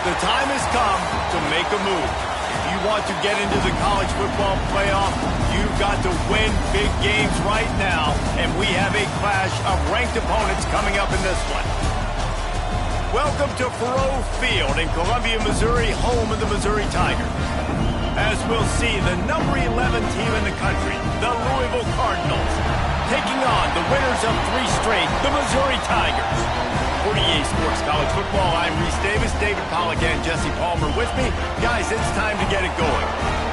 The time has come to make a move. If you want to get into the college football playoff, you've got to win big games right now, and we have a clash of ranked opponents coming up in this one. Welcome to Faurot Field in Columbia, Missouri, home of the Missouri Tigers. As we'll see, the number 11 team in the country, the Louisville Cardinals, taking on the winners of 3 straight, the Missouri Tigers. 48 Sports College Football, I'm Reese Davis, David Pollack and Jesse Palmer with me. Guys, it's time to get it going.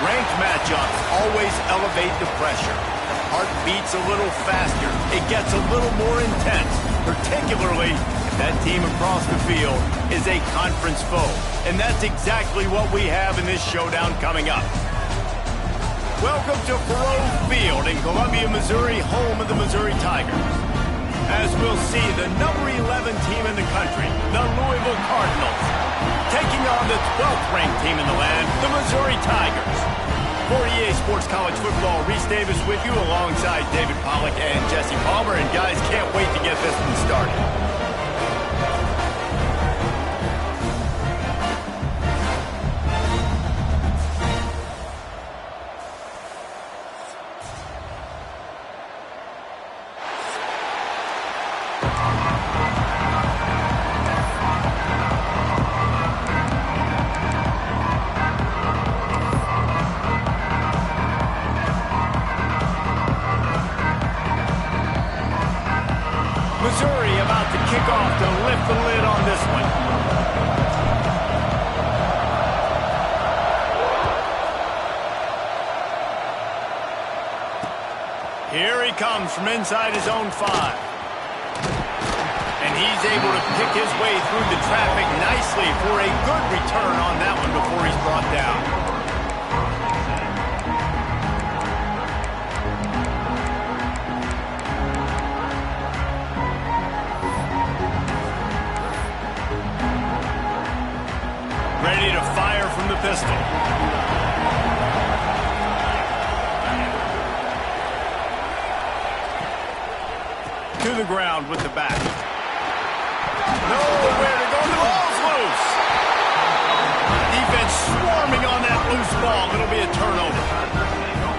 Ranked matchups always elevate the pressure. Heart beats a little faster. It gets a little more intense, particularly if that team across the field is a conference foe. And that's exactly what we have in this showdown coming up. Welcome to Faurot Field in Columbia, Missouri, home of the Missouri Tigers. As we'll see, the number 11 team in the country, the Louisville Cardinals, taking on the 12th ranked team in the land, the Missouri Tigers. For EA Sports College Football, Reese Davis with you alongside David Pollack and Jesse Palmer. And guys, can't wait to get this one started. Missouri about to kick off to lift the lid on this one. Here he comes from inside his own 5. And he's able to pick his way through the traffic nicely for a good return on that one before he's brought down. Ready to fire from the pistol. To the ground with the back. Nowhere to go. The ball's loose. Defense swarming on that loose ball. It'll be a turnover.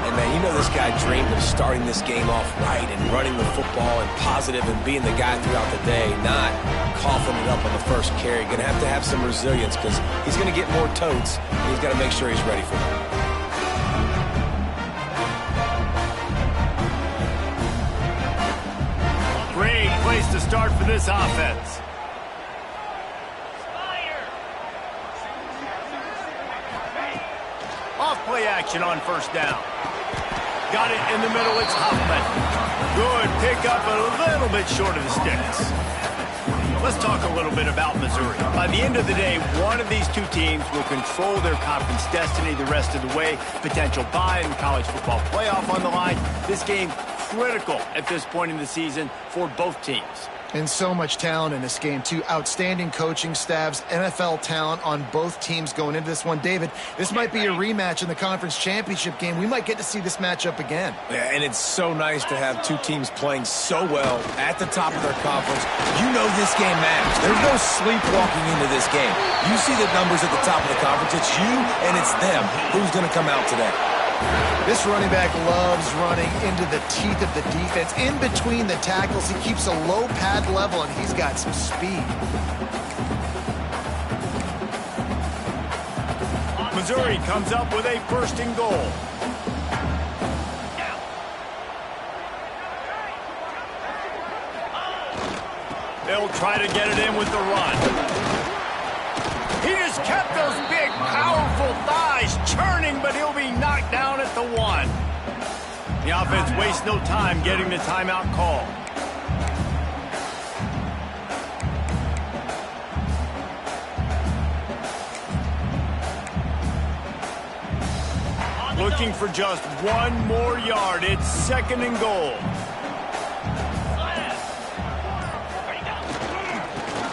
And man, you know this guy dreamed of starting this game off right and running the football and positive and being the guy throughout the day, not coughing it up on the first carry. Going to have some resilience because he's going to get more totes, and he's got to make sure he's ready for them. Great place to start for this offense. Off play action on first down. Got it in the middle, it's Hoffman. Good pickup, a little bit short of the sticks. Let's talk a little bit about Missouri. By the end of the day, one of these two teams will control their conference destiny the rest of the way. Potential bye in the college football playoff on the line. This game critical at this point in the season for both teams. And so much talent in this game, too. Outstanding coaching staffs, NFL talent on both teams going into this one. David, this might be a rematch in the conference championship game. We might get to see this matchup again. Yeah, and it's so nice to have two teams playing so well at the top of their conference. You know this game matters. There's no sleepwalking into this game. You see the numbers at the top of the conference. It's you and it's them. Who's going to come out today? This running back loves running into the teeth of the defense. In between the tackles, he keeps a low pad level, and he's got some speed. Missouri comes up with a first and goal. They'll try to get it in with the run. He just kept those big, powerful thighs churning, but he'll be knocked down at the 1. The offense wastes no time getting the timeout call. Looking for just one more yard. It's second and goal.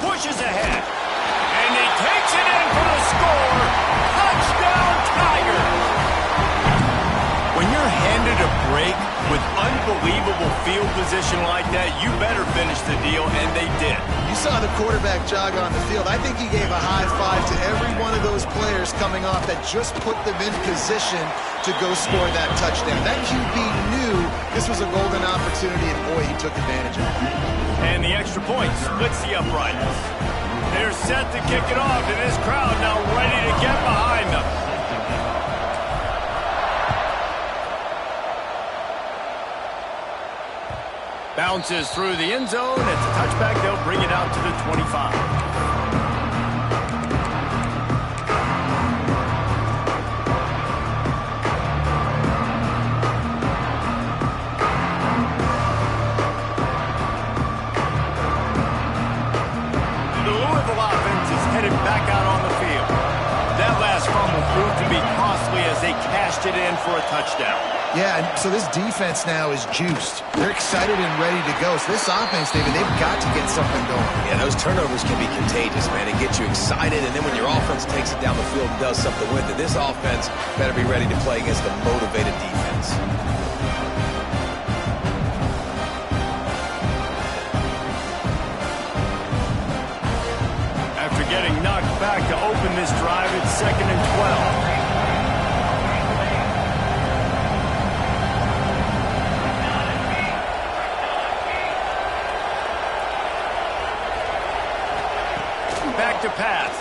Pushes ahead. And he takes it in for the score. Touchdown, Tigers. When you're handed a break with unbelievable field position like that, you better finish the deal, and they did. You saw the quarterback jog on the field. I think he gave a high five to every one of those players coming off that just put them in position to go score that touchdown. That QB knew this was a golden opportunity, and boy, he took advantage of it. And the extra point splits the uprights. They're set to kick it off, and this crowd now ready to get behind them. Bounces through the end zone. It's a touchback. They'll bring it out to the 25. for a touchdown. Yeah, and so this defense now is juiced. They're excited and ready to go. So this offense, David, they've got to get something going. Yeah, those turnovers can be contagious, man. It gets you excited, and then when your offense takes it down the field and does something with it, this offense better be ready to play against a motivated defense. After getting knocked back to open this drive, it's 2nd and 12. Back to pass.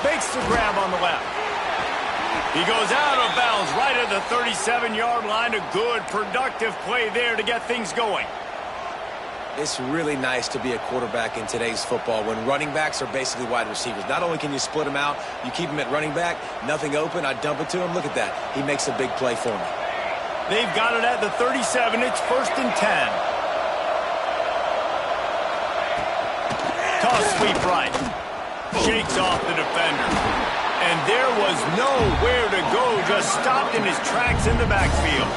Makes the grab on the left. He goes out of bounds right at the 37-yard line. A good, productive play there to get things going. It's really nice to be a quarterback in today's football when running backs are basically wide receivers. Not only can you split them out, you keep them at running back, nothing open, I dump it to him. Look at that. He makes a big play for me. They've got it at the 37. It's 1st and 10. Toss sweep right. Shakes off the defender. And there was nowhere to go. Just stopped in his tracks in the backfield.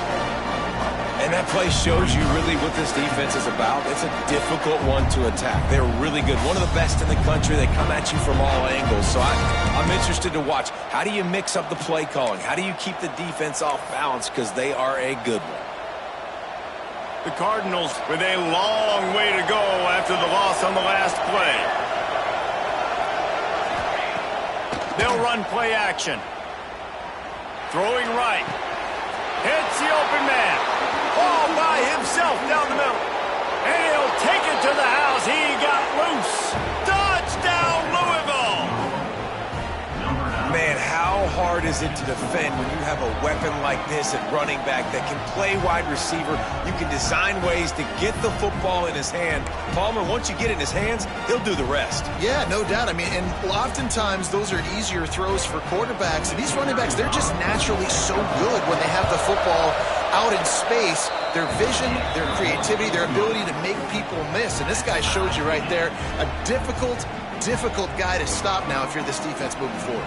And that play shows you really what this defense is about. It's a difficult one to attack. They're really good. One of the best in the country. They come at you from all angles. So I'm interested to watch. How do you mix up the play calling? How do you keep the defense off balance? Because they are a good one. The Cardinals with a long way to go after the loss on the last play. They'll run play action. Throwing right. Hits the open man. All by himself down the middle. And he'll take it to the house. He got loose. Touchdown, Louisville. Man, how hard is it to defend when you have a weapon like this at running back that can play wide receiver? You can design ways to get the football in his hand. Palmer, once you get it in his hands, he'll do the rest. Yeah, no doubt. I mean, and oftentimes those are easier throws for quarterbacks. And these running backs, they're just naturally so good when they have the football out in space. Their vision, their creativity, their ability to make people miss. And this guy showed you right there, a difficult guy to stop now if you're this defense moving forward.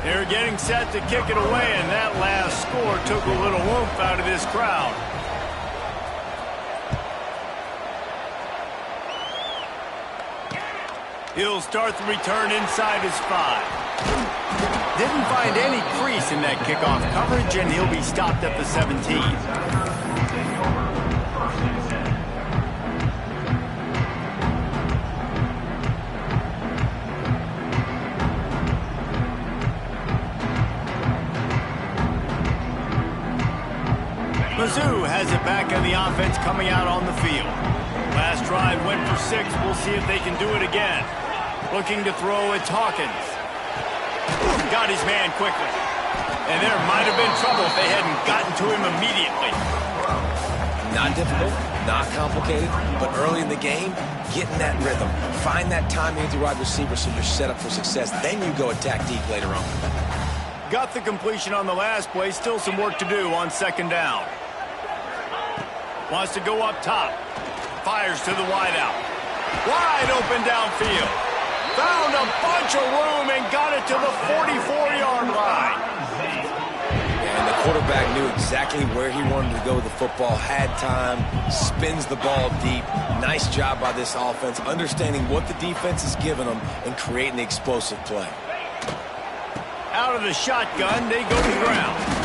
They're getting set to kick it away, and that last score took a little oomph out of this crowd. He'll start the return inside his 5. Didn't find any crease in that kickoff coverage, and he'll be stopped at the 17. Mizzou has it back on the offense coming out on the field. Last drive went for 6. We'll see if they can do it again. Looking to throw, it's Hawkins. Got his man quickly. And there might have been trouble if they hadn't gotten to him immediately. Not difficult, not complicated, but early in the game, get in that rhythm. Find that timing with your wide receiver so you're set up for success. Then you go attack deep later on. Got the completion on the last play. Still some work to do on 2nd down. Wants to go up top. Fires to the wideout. Wide open downfield. Found a bunch of room and got it to the 44-yard line. And the quarterback knew exactly where he wanted to go with the football, had time, spins the ball deep. Nice job by this offense, understanding what the defense is giving them and creating the explosive play. Out of the shotgun, they go to the ground.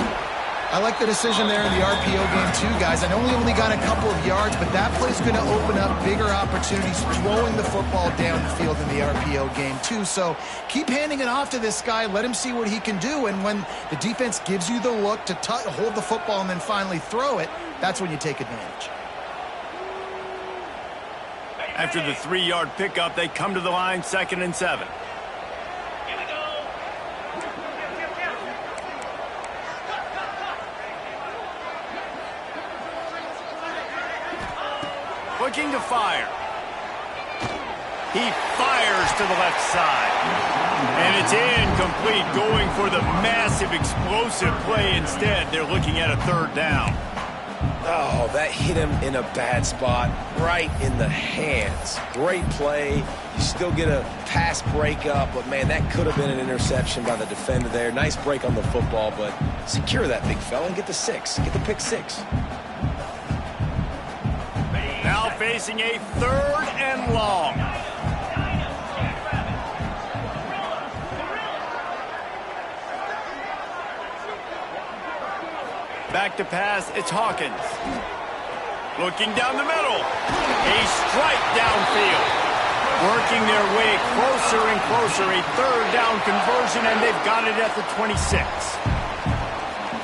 I like the decision there in the RPO game too, guys. I know he only got a couple of yards, but that play's going to open up bigger opportunities throwing the football down the field in the RPO game too. So keep handing it off to this guy. Let him see what he can do. And when the defense gives you the look to hold the football and then finally throw it, that's when you take advantage. After the 3-yard pickup, they come to the line, 2nd and 7. Looking to fire. He fires to the left side. And it's incomplete, going for the massive explosive play instead. They're looking at a 3rd down. Oh, that hit him in a bad spot, right in the hands. Great play. You still get a pass breakup, but, man, that could have been an interception by the defender there. Nice break on the football, but secure that big fella and get the 6. Get the pick 6. Now facing a 3rd and long. Back to pass, it's Hawkins. Looking down the middle. A strike downfield. Working their way closer and closer. A 3rd down conversion, and they've got it at the 26.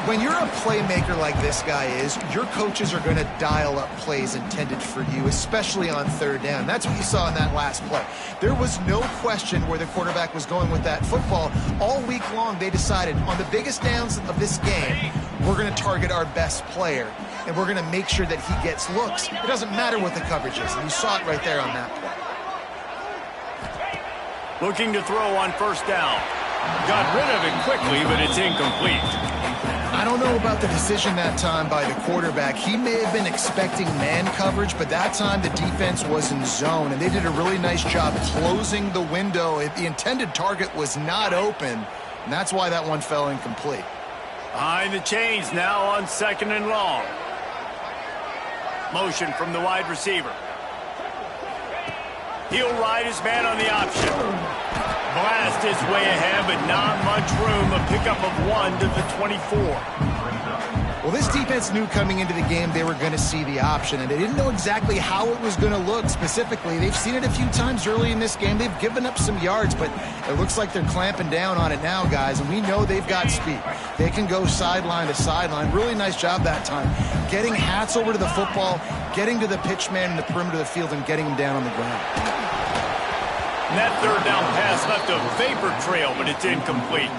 When you're a playmaker like this guy is, your coaches are going to dial up plays intended for you, especially on 3rd down. That's what you saw in that last play. There was no question where the quarterback was going with that football. All week long, they decided on the biggest downs of this game, we're going to target our best player, and we're going to make sure that he gets looks. It doesn't matter what the coverage is, and you saw it right there on that play. Looking to throw on 1st down. Got rid of it quickly, but it's incomplete. I don't know about the decision that time by the quarterback. He may have been expecting man coverage, but that time the defense was in zone, and they did a really nice job closing the window. The intended target was not open, and that's why that one fell incomplete. Behind the chains now on 2nd and long. Motion from the wide receiver. He'll ride his man on the option. Blast his way ahead, but not much room. A pickup of 1 to the 24. Well, this defense knew coming into the game they were going to see the option, and they didn't know exactly how it was going to look specifically. They've seen it a few times early in this game. They've given up some yards, but it looks like they're clamping down on it now, guys, and we know they've got speed. They can go sideline to sideline. Really nice job that time. Getting hats over to the football, getting to the pitch man in the perimeter of the field, and getting him down on the ground. And that 3rd down pass left a vapor trail, but it's incomplete.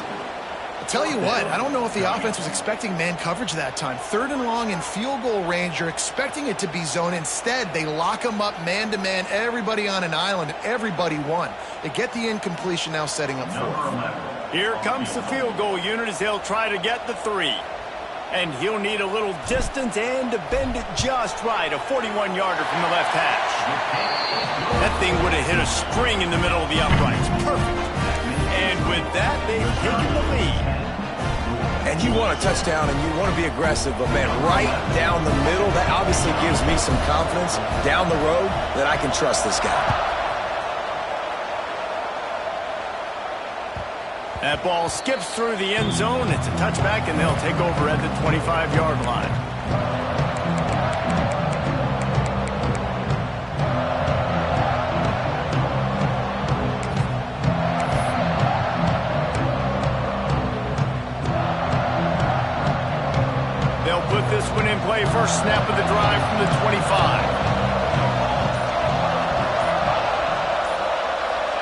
Tell you what, I don't know if the offense was expecting man coverage that time. 3rd and long in field goal range, you're expecting it to be zone. Instead, they lock them up man-to-man, everybody on an island, and everybody won. They get the incompletion now setting up 4th. Here comes the field goal unit as they'll try to get the 3. And he'll need a little distance and to bend it just right. A 41-yarder from the left hash. That thing would have hit a string in the middle of the uprights. Perfect. And with that, they've taken the lead. And you want a touchdown and you want to be aggressive, but, man, right down the middle, that obviously gives me some confidence down the road that I can trust this guy. That ball skips through the end zone. It's a touchback, and they'll take over at the 25-yard line. They'll put this one in play. First snap of the drive from the 25.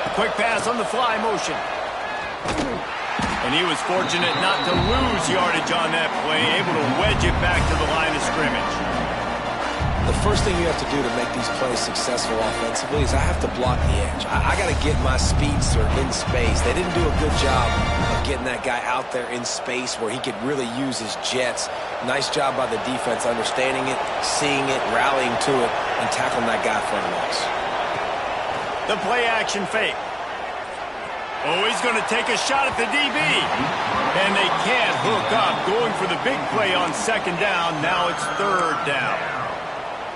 A quick pass on the fly motion. And he was fortunate not to lose yardage on that play, able to wedge it back to the line of scrimmage. The first thing you have to do to make these plays successful offensively is I have to block the edge. I got to get my speedster in space. They didn't do a good job of getting that guy out there in space where he could really use his jets. Nice job by the defense understanding it, seeing it, rallying to it, and tackling that guy for a loss. The play action fake. Oh, he's going to take a shot at the DB. And they can't hook up. Going for the big play on 2nd down. Now it's 3rd down.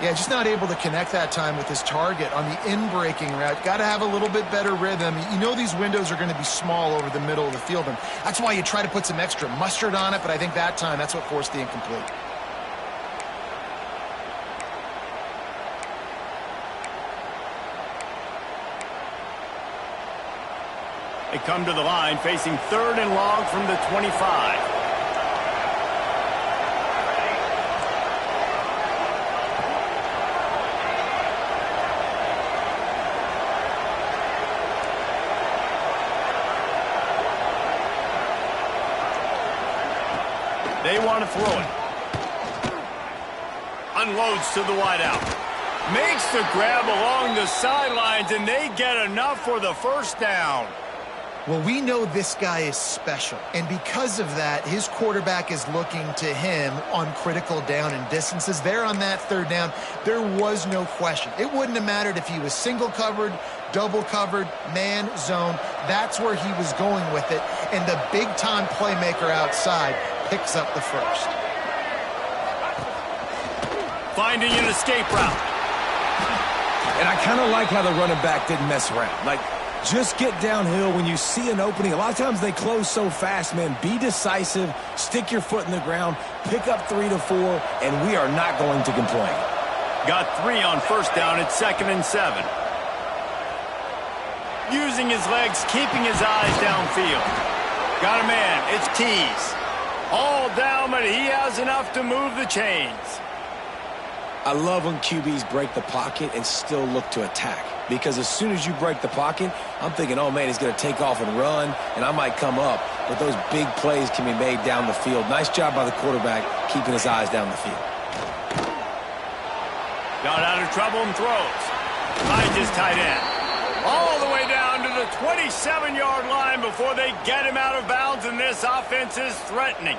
Yeah, just not able to connect that time with his target on the in-breaking route. Got to have a little bit better rhythm. You know these windows are going to be small over the middle of the field, and that's why you try to put some extra mustard on it, but I think that time that's what forced the incomplete. They come to the line facing 3rd and long from the 25. They want to throw it. Unloads to the wideout. Makes the grab along the sidelines, and they get enough for the 1st down. Well, we know this guy is special, and because of that, his quarterback is looking to him on critical down and distances. There on that third down, there was no question. It wouldn't have mattered if he was single covered, double covered, man, zone. That's where he was going with it, and the big-time playmaker outside picks up the first. Finding an escape route. And I kind of like how the running back didn't mess around. Like, just get downhill when you see an opening. A lot of times they close so fast, man. Be decisive, stick your foot in the ground, pick up 3 to 4, and we are not going to complain. Got 3 on first down at 2nd and 7. Using his legs, keeping his eyes downfield. Got a man, it's Tease. All down, but he has enough to move the chains. I love when QBs break the pocket and still look to attack. Because as soon as you break the pocket, I'm thinking, oh, man, he's going to take off and run, and I might come up. But those big plays can be made down the field. Nice job by the quarterback keeping his eyes down the field. Got out of trouble and throws. Finds his tight end. All the way down to the 27-yard line before they get him out of bounds, and this offense is threatening.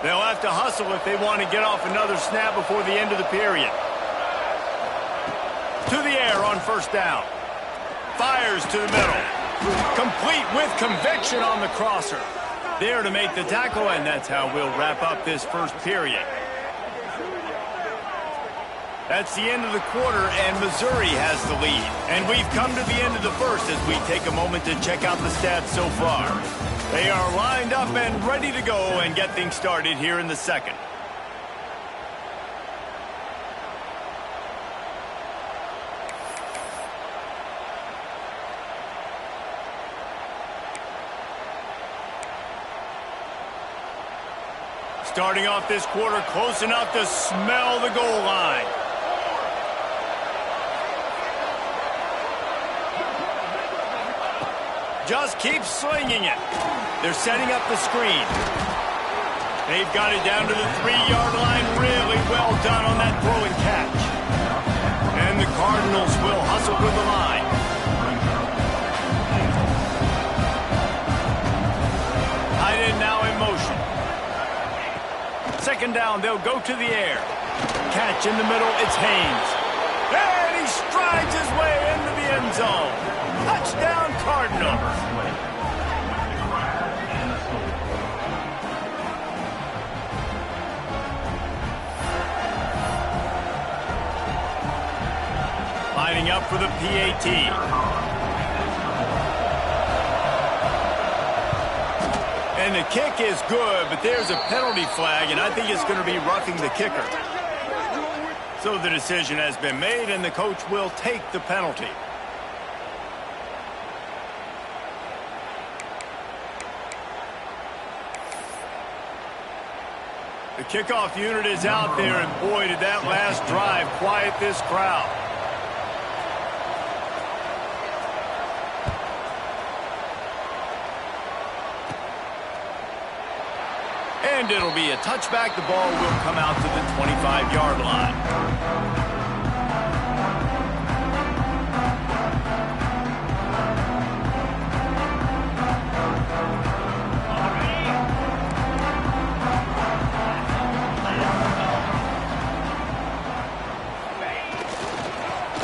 They'll have to hustle if they want to get off another snap before the end of the period. To the air on first down. Fires to the middle. Complete with conviction on the crosser. There to make the tackle, and that's how we'll wrap up this first period. That's the end of the quarter, and Missouri has the lead. And we've come to the end of the first as we take a moment to check out the stats so far. They are lined up and ready to go and get things started here in the second. Starting off this quarter close enough to smell the goal line. Just keep slinging it. They're setting up the screen. They've got it down to the 3-yard line. Really well done on that throw and catch. And the Cardinals will hustle with the line. Tight end now in motion. Second down, they'll go to the air. Catch in the middle, it's Haynes. And he strides his way into the end zone. Touchdown, Cardinals. Lining up for the PAT. And the kick is good, but there's a penalty flag, and I think it's going to be roughing the kicker. So the decision has been made, and the coach will take the penalty. The kickoff unit is out there, and boy, did that last drive quiet this crowd. And it'll be a touchback. The ball will come out to the 25-yard line.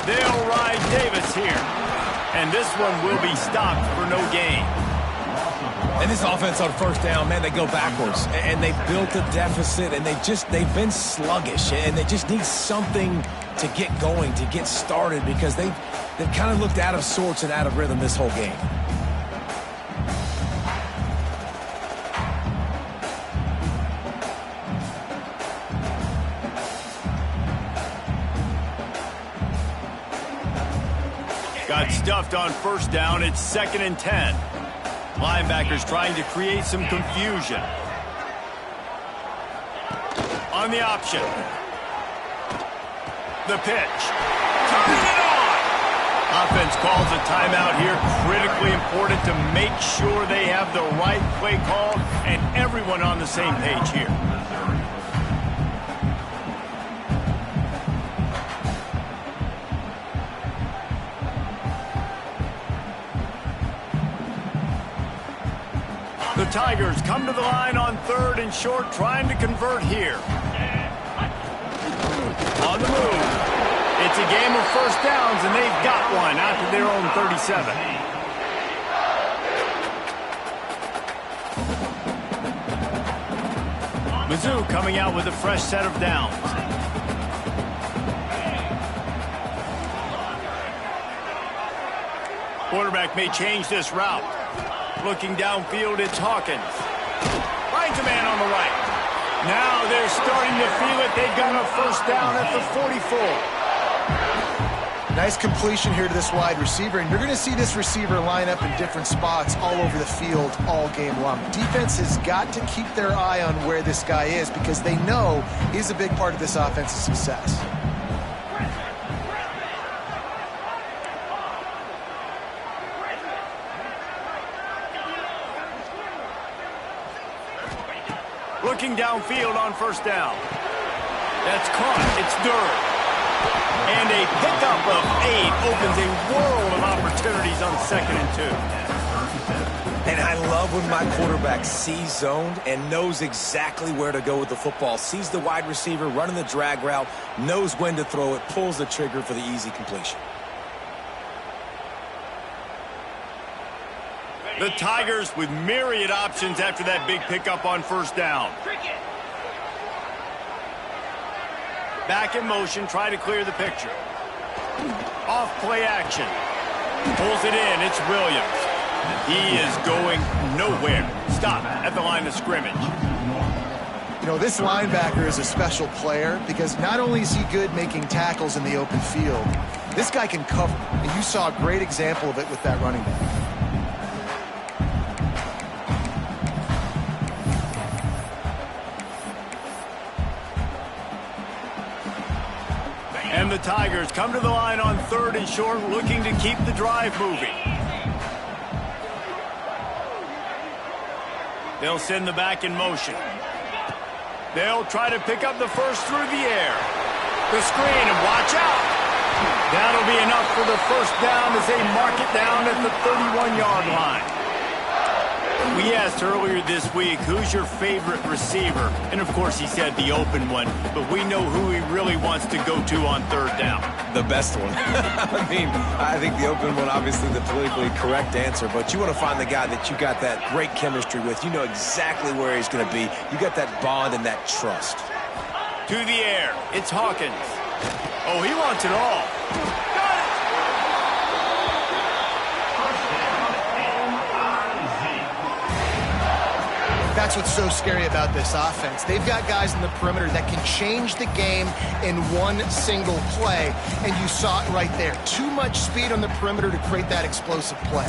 They'll ride Davis here. And this one will be stopped for no gain. And this offense on first down, man, they go backwards. And they built a deficit, and they've been sluggish. And they just need something to get going, to get started, because they've kind of looked out of sorts and out of rhythm this whole game. Got stuffed on first down. It's 2nd and 10. Linebackers trying to create some confusion. On the option. The pitch. Turning it on. A offense calls a timeout here. Critically important to make sure they have the right play called and everyone on the same page here. The Tigers come to the line on 3rd and short, trying to convert here. On the move. It's a game of first downs, and they've got one after their own 37. Mizzou coming out with a fresh set of downs. Quarterback may change this route. Looking downfield, it's Hawkins. Finds a man on the right. Now they're starting to feel it. They've got a first down at the 44. Nice completion here to this wide receiver, and you're going to see this receiver line up in different spots all over the field all game long. Defense has got to keep their eye on where this guy is because they know he's a big part of this offense's success. Looking downfield on first down. That's caught. It's Durham. And a pickup of 8 opens a world of opportunities on 2nd and 2. And I love when my quarterback sees zoned and knows exactly where to go with the football. Sees the wide receiver running the drag route, knows when to throw it, pulls the trigger for the easy completion. The Tigers with myriad options after that big pickup on first down. Back in motion, try to clear the picture. Off play action. Pulls it in, it's Williams. He is going nowhere. Stop at the line of scrimmage. You know, this linebacker is a special player because not only is he good making tackles in the open field, this guy can cover. And you saw a great example of it with that running back. And the Tigers come to the line on 3rd and short, looking to keep the drive moving. They'll send the back in motion. They'll try to pick up the first through the air. The screen, and watch out. That'll be enough for the first down as they mark it down at the 31-yard line. We asked earlier this week, who's your favorite receiver? And, of course, he said the open one. But we know who he really wants to go to on 3rd down. The best one. I mean, I think the open one, obviously the politically correct answer. But you want to find the guy that you got that great chemistry with. You know exactly where he's going to be. You got that bond and that trust. To the air. It's Hawkins. Oh, he wants it all. That's what's so scary about this offense. They've got guys in the perimeter that can change the game in one single play, and you saw it right there. Too much speed on the perimeter to create that explosive play.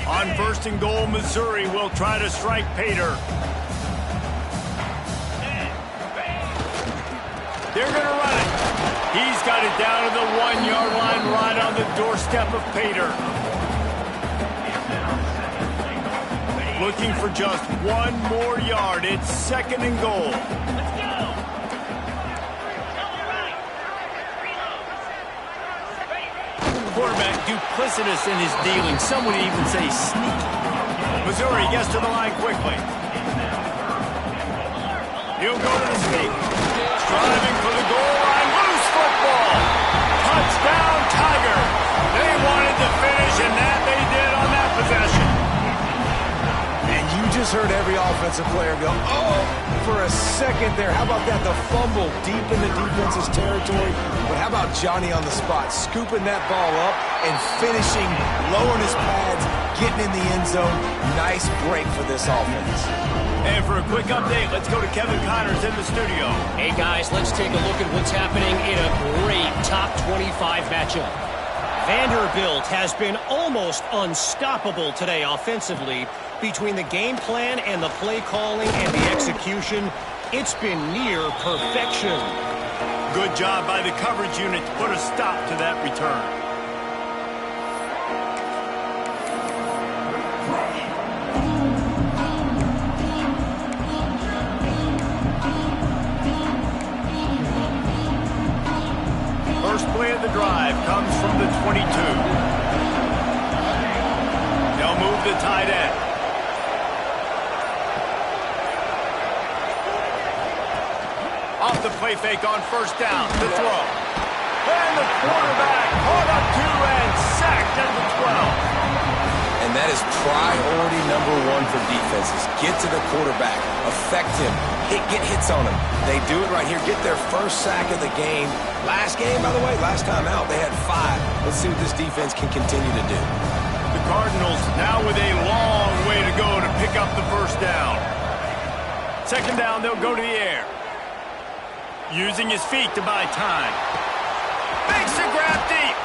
On 1st and goal, Missouri will try to strike Pater. They're going to run it. He's got it down to the 1-yard line, right on the doorstep of Pater. Looking for just 1 more yard. It's 2nd and goal. Quarterback duplicitous in his dealing. Some would even say sneaky. Missouri gets to the line quickly. He'll go to the sneak. Striving for the goal line. Loose football. Touchdown, Tiger. They wanted to finish, and that they did on that possession. And you just heard every offensive player go, oh, for a second there. How about that? The fumble deep in the defense's territory. But how about Johnny on the spot, scooping that ball up and finishing, lowering his pads, getting in the end zone. Nice break for this offense. And for a quick update, let's go to Kevin Connors in the studio. Hey, guys, let's take a look at what's happening in a great top 25 matchup. Vanderbilt has been almost unstoppable today offensively, Between the game plan and the play calling and the execution, it's been near perfection. Good job by the coverage unit to put a stop to that return. First play of the drive comes from the 22. They'll move the tight end. Off the play fake on first down. The throw. And the quarterback caught up to and sacked at the 12. And that is priority number one for defenses. Get to the quarterback. Affect him. Get hits on him. They do it right here. Get their first sack of the game. Last game, by the way, last time out, they had 5. Let's see what this defense can continue to do. The Cardinals now with a long way to go to pick up the first down. Second down, they'll go to the air. Using his feet to buy time. Makes a grab deep.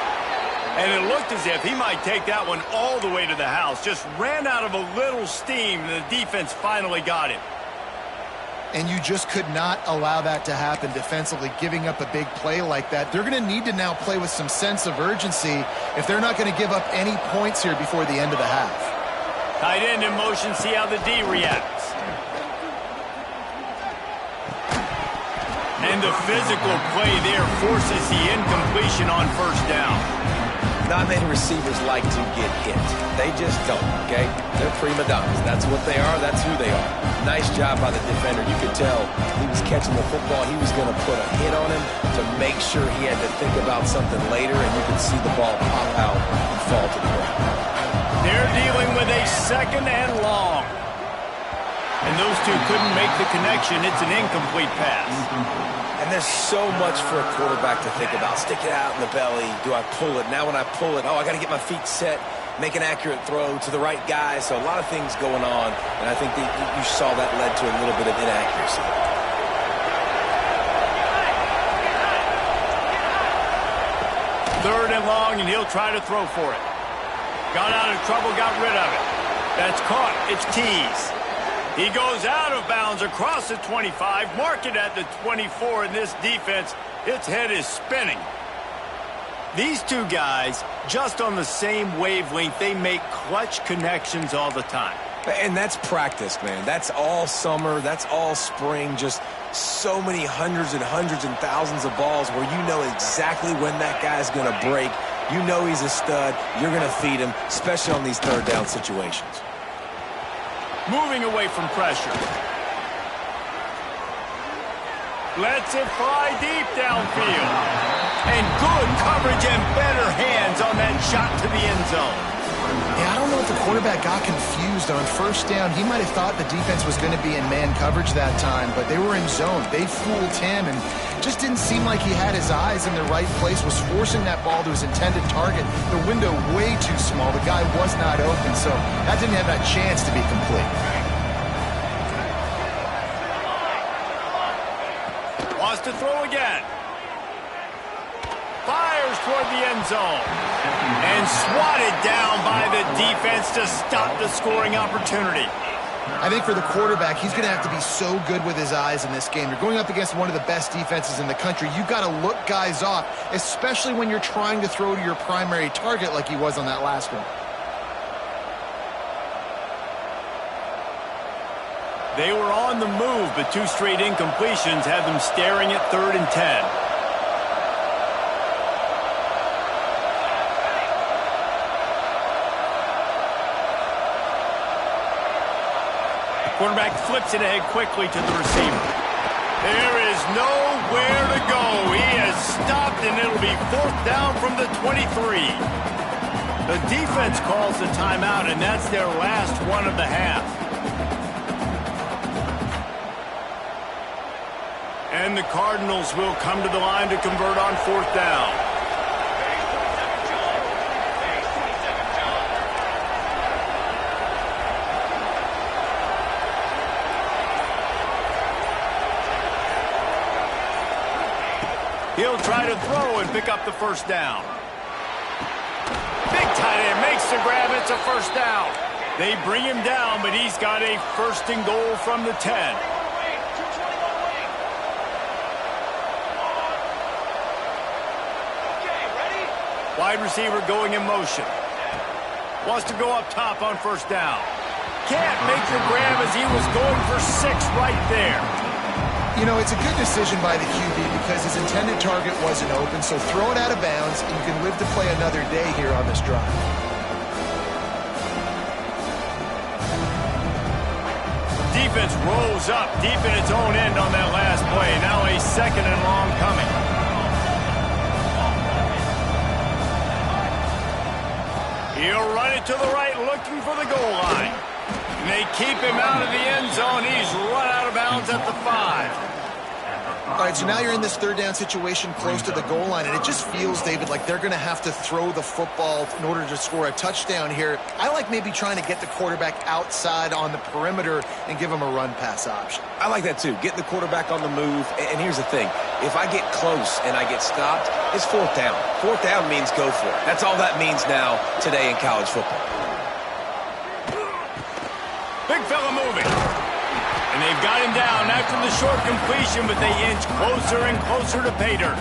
And it looked as if he might take that one all the way to the house. Just ran out of a little steam, and the defense finally got him. And you just could not allow that to happen defensively, giving up a big play like that. They're going to need to now play with some sense of urgency if they're not going to give up any points here before the end of the half. Tight end in motion, see how the D reacts. And the physical play there forces the incompletion on first down. Not many receivers like to get hit. They just don't, okay? They're prima donnas. That's what they are. That's who they are. Nice job by the defender. You could tell he was catching the football. He was going to put a hit on him to make sure he had to think about something later, and you could see the ball pop out and fall to the ground. They're dealing with a second and long. And those two couldn't make the connection. It's an incomplete pass. And there's so much for a quarterback to think about. Stick it out in the belly. Do I pull it? Now when I pull it, I got to get my feet set, make an accurate throw to the right guy. So a lot of things going on, and I think that you saw that led to a little bit of inaccuracy. Third and long, and he'll try to throw for it. Got out of trouble, got rid of it. That's caught. It's Keys. He goes out of bounds across the 25, mark it at the 24, and this defense, its head is spinning. These two guys, just on the same wavelength, they make clutch connections all the time. And that's practice, man. That's all summer. That's all spring. Just so many hundreds and thousands of balls where you know exactly when that guy's going to break. You know he's a stud. You're going to feed him, especially on these third down situations. Moving away from pressure. Lets it fly deep downfield. And good coverage and better hands on that shot to the end zone. Yeah, I don't know if the quarterback got confused on first down. He might have thought the defense was going to be in man coverage that time, but they were in zone. They fooled him and just didn't seem like he had his eyes in the right place, was forcing that ball to his intended target. The window way too small. The guy was not open, so that didn't have that chance to be complete. Wants to throw again. Fires toward the end zone. And swatted down by the defense to stop the scoring opportunity. I think for the quarterback, he's going to have to be so good with his eyes in this game. You're going up against one of the best defenses in the country. You've got to look guys off, especially when you're trying to throw to your primary target like he was on that last one. They were on the move, but 2 straight incompletions had them staring at 3rd and 10. Quarterback flips it ahead quickly to the receiver. There is nowhere to go. He has stopped, and it'll be 4th down from the 23. The defense calls the timeout, and that's their last one of the half. And the Cardinals will come to the line to convert on 4th down. He'll try to throw and pick up the first down. Big tight end makes the grab. It's a first down. They bring him down, but he's got a first and goal from the 10. Wide receiver going in motion. Wants to go up top on first down. Can't make the grab as he was going for 6 right there. You know, it's a good decision by the QB because his intended target wasn't open, so throw it out of bounds, and you can live to play another day here on this drive. Defense rolls up deep in its own end on that last play. Now a second and long coming. He'll run it to the right, looking for the goal line. And they keep him out of the end zone. He's run out of bounds at the 5. All right, so now you're in this third down situation close to the goal line, and it just feels, David, like they're going to have to throw the football in order to score a touchdown here. I like maybe trying to get the quarterback outside on the perimeter and give him a run-pass option. I like that, too. Getting the quarterback on the move. And here's the thing. If I get close and I get stopped, it's 4th down. 4th down means go for it. That's all that means now today in college football. Big fella moving. And they've got him down after the short completion, but they inch closer and closer to pay dirt.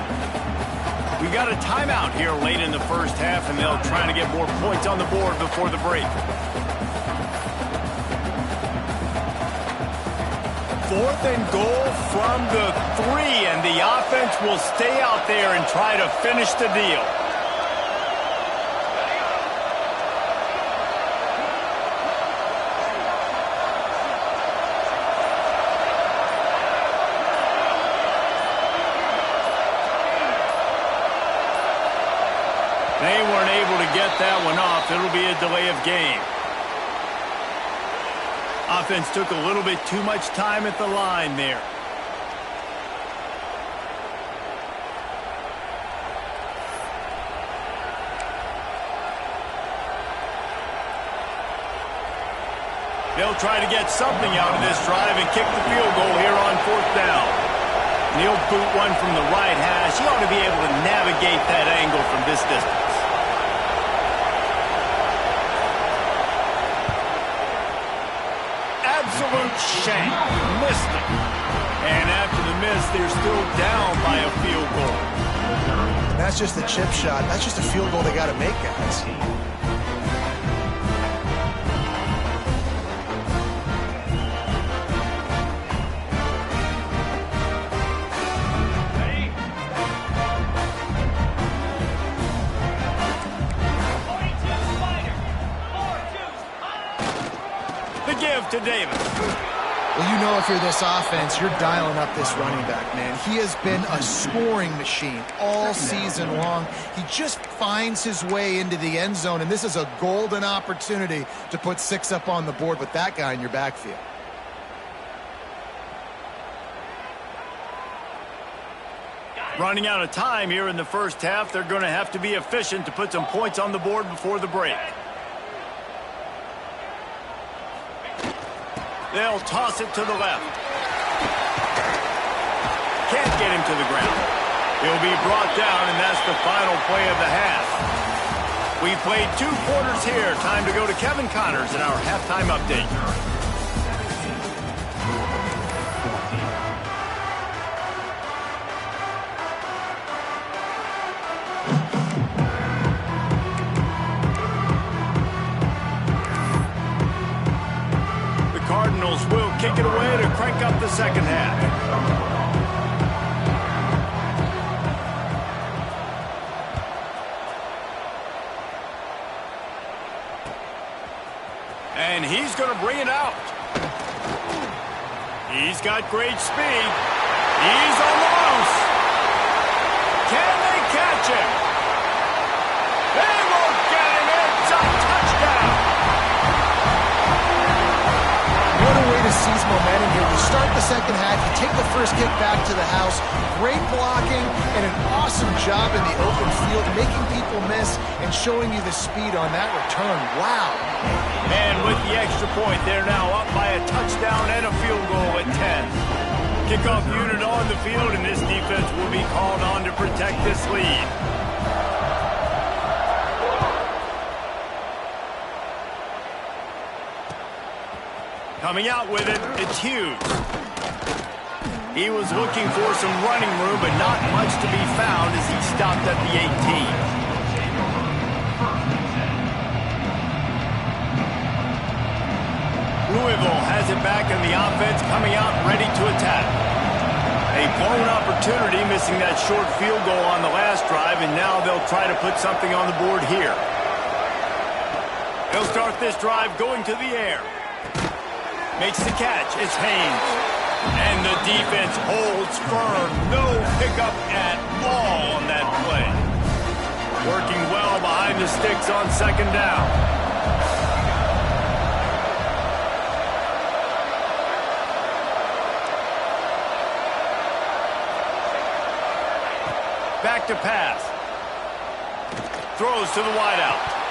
We've got a timeout here late in the first half, and they'll try to get more points on the board before the break. 4th and goal from the 3, and the offense will stay out there and try to finish the deal. They weren't able to get that one off. It'll be a delay of game. Offense took a little bit too much time at the line there. They'll try to get something out of this drive and kick the field goal here on 4th down. And he'll boot one from the right hash. He ought to be able to navigate that angle from this distance. Absolute shank. Missed it. And after the miss, they're still down by a field goal. That's just a chip shot. That's just a field goal they got to make, guys. To Davis. Well, you know if you're this offense, you're dialing up this running back, man. He has been a scoring machine all season long. He just finds his way into the end zone, and this is a golden opportunity to put 6 up on the board with that guy in your backfield. Running out of time here in the first half. They're going to have to be efficient to put some points on the board before the break. They'll toss it to the left. Can't get him to the ground. He'll be brought down, and that's the final play of the half. We played 2 quarters here. Time to go to Kevin Connors in our halftime update. Cardinals will kick it away to crank up the second half. And he's going to bring it out. He's got great speed. He's almost. Can they catch him? They won't get him. It's a touchdown. What a way to seize momentum here. You start the second half, you take the first kick back to the house, great blocking, and an awesome job in the open field, making people miss and showing you the speed on that return. Wow. And with the extra point, they're now up by a touchdown and a field goal at 10. Kickoff unit on the field, and this defense will be called on to protect this lead. Coming out with it, it's Hughes. He was looking for some running room, but not much to be found as he stopped at the 18. Louisville has it back in the offense, coming out ready to attack. A blown opportunity, missing that short field goal on the last drive, and now they'll try to put something on the board here. They'll start this drive going to the air. Makes the catch. It's Haynes. And the defense holds firm. No pickup at all on that play. Working well behind the sticks on second down. Back to pass. Throws to the wideout.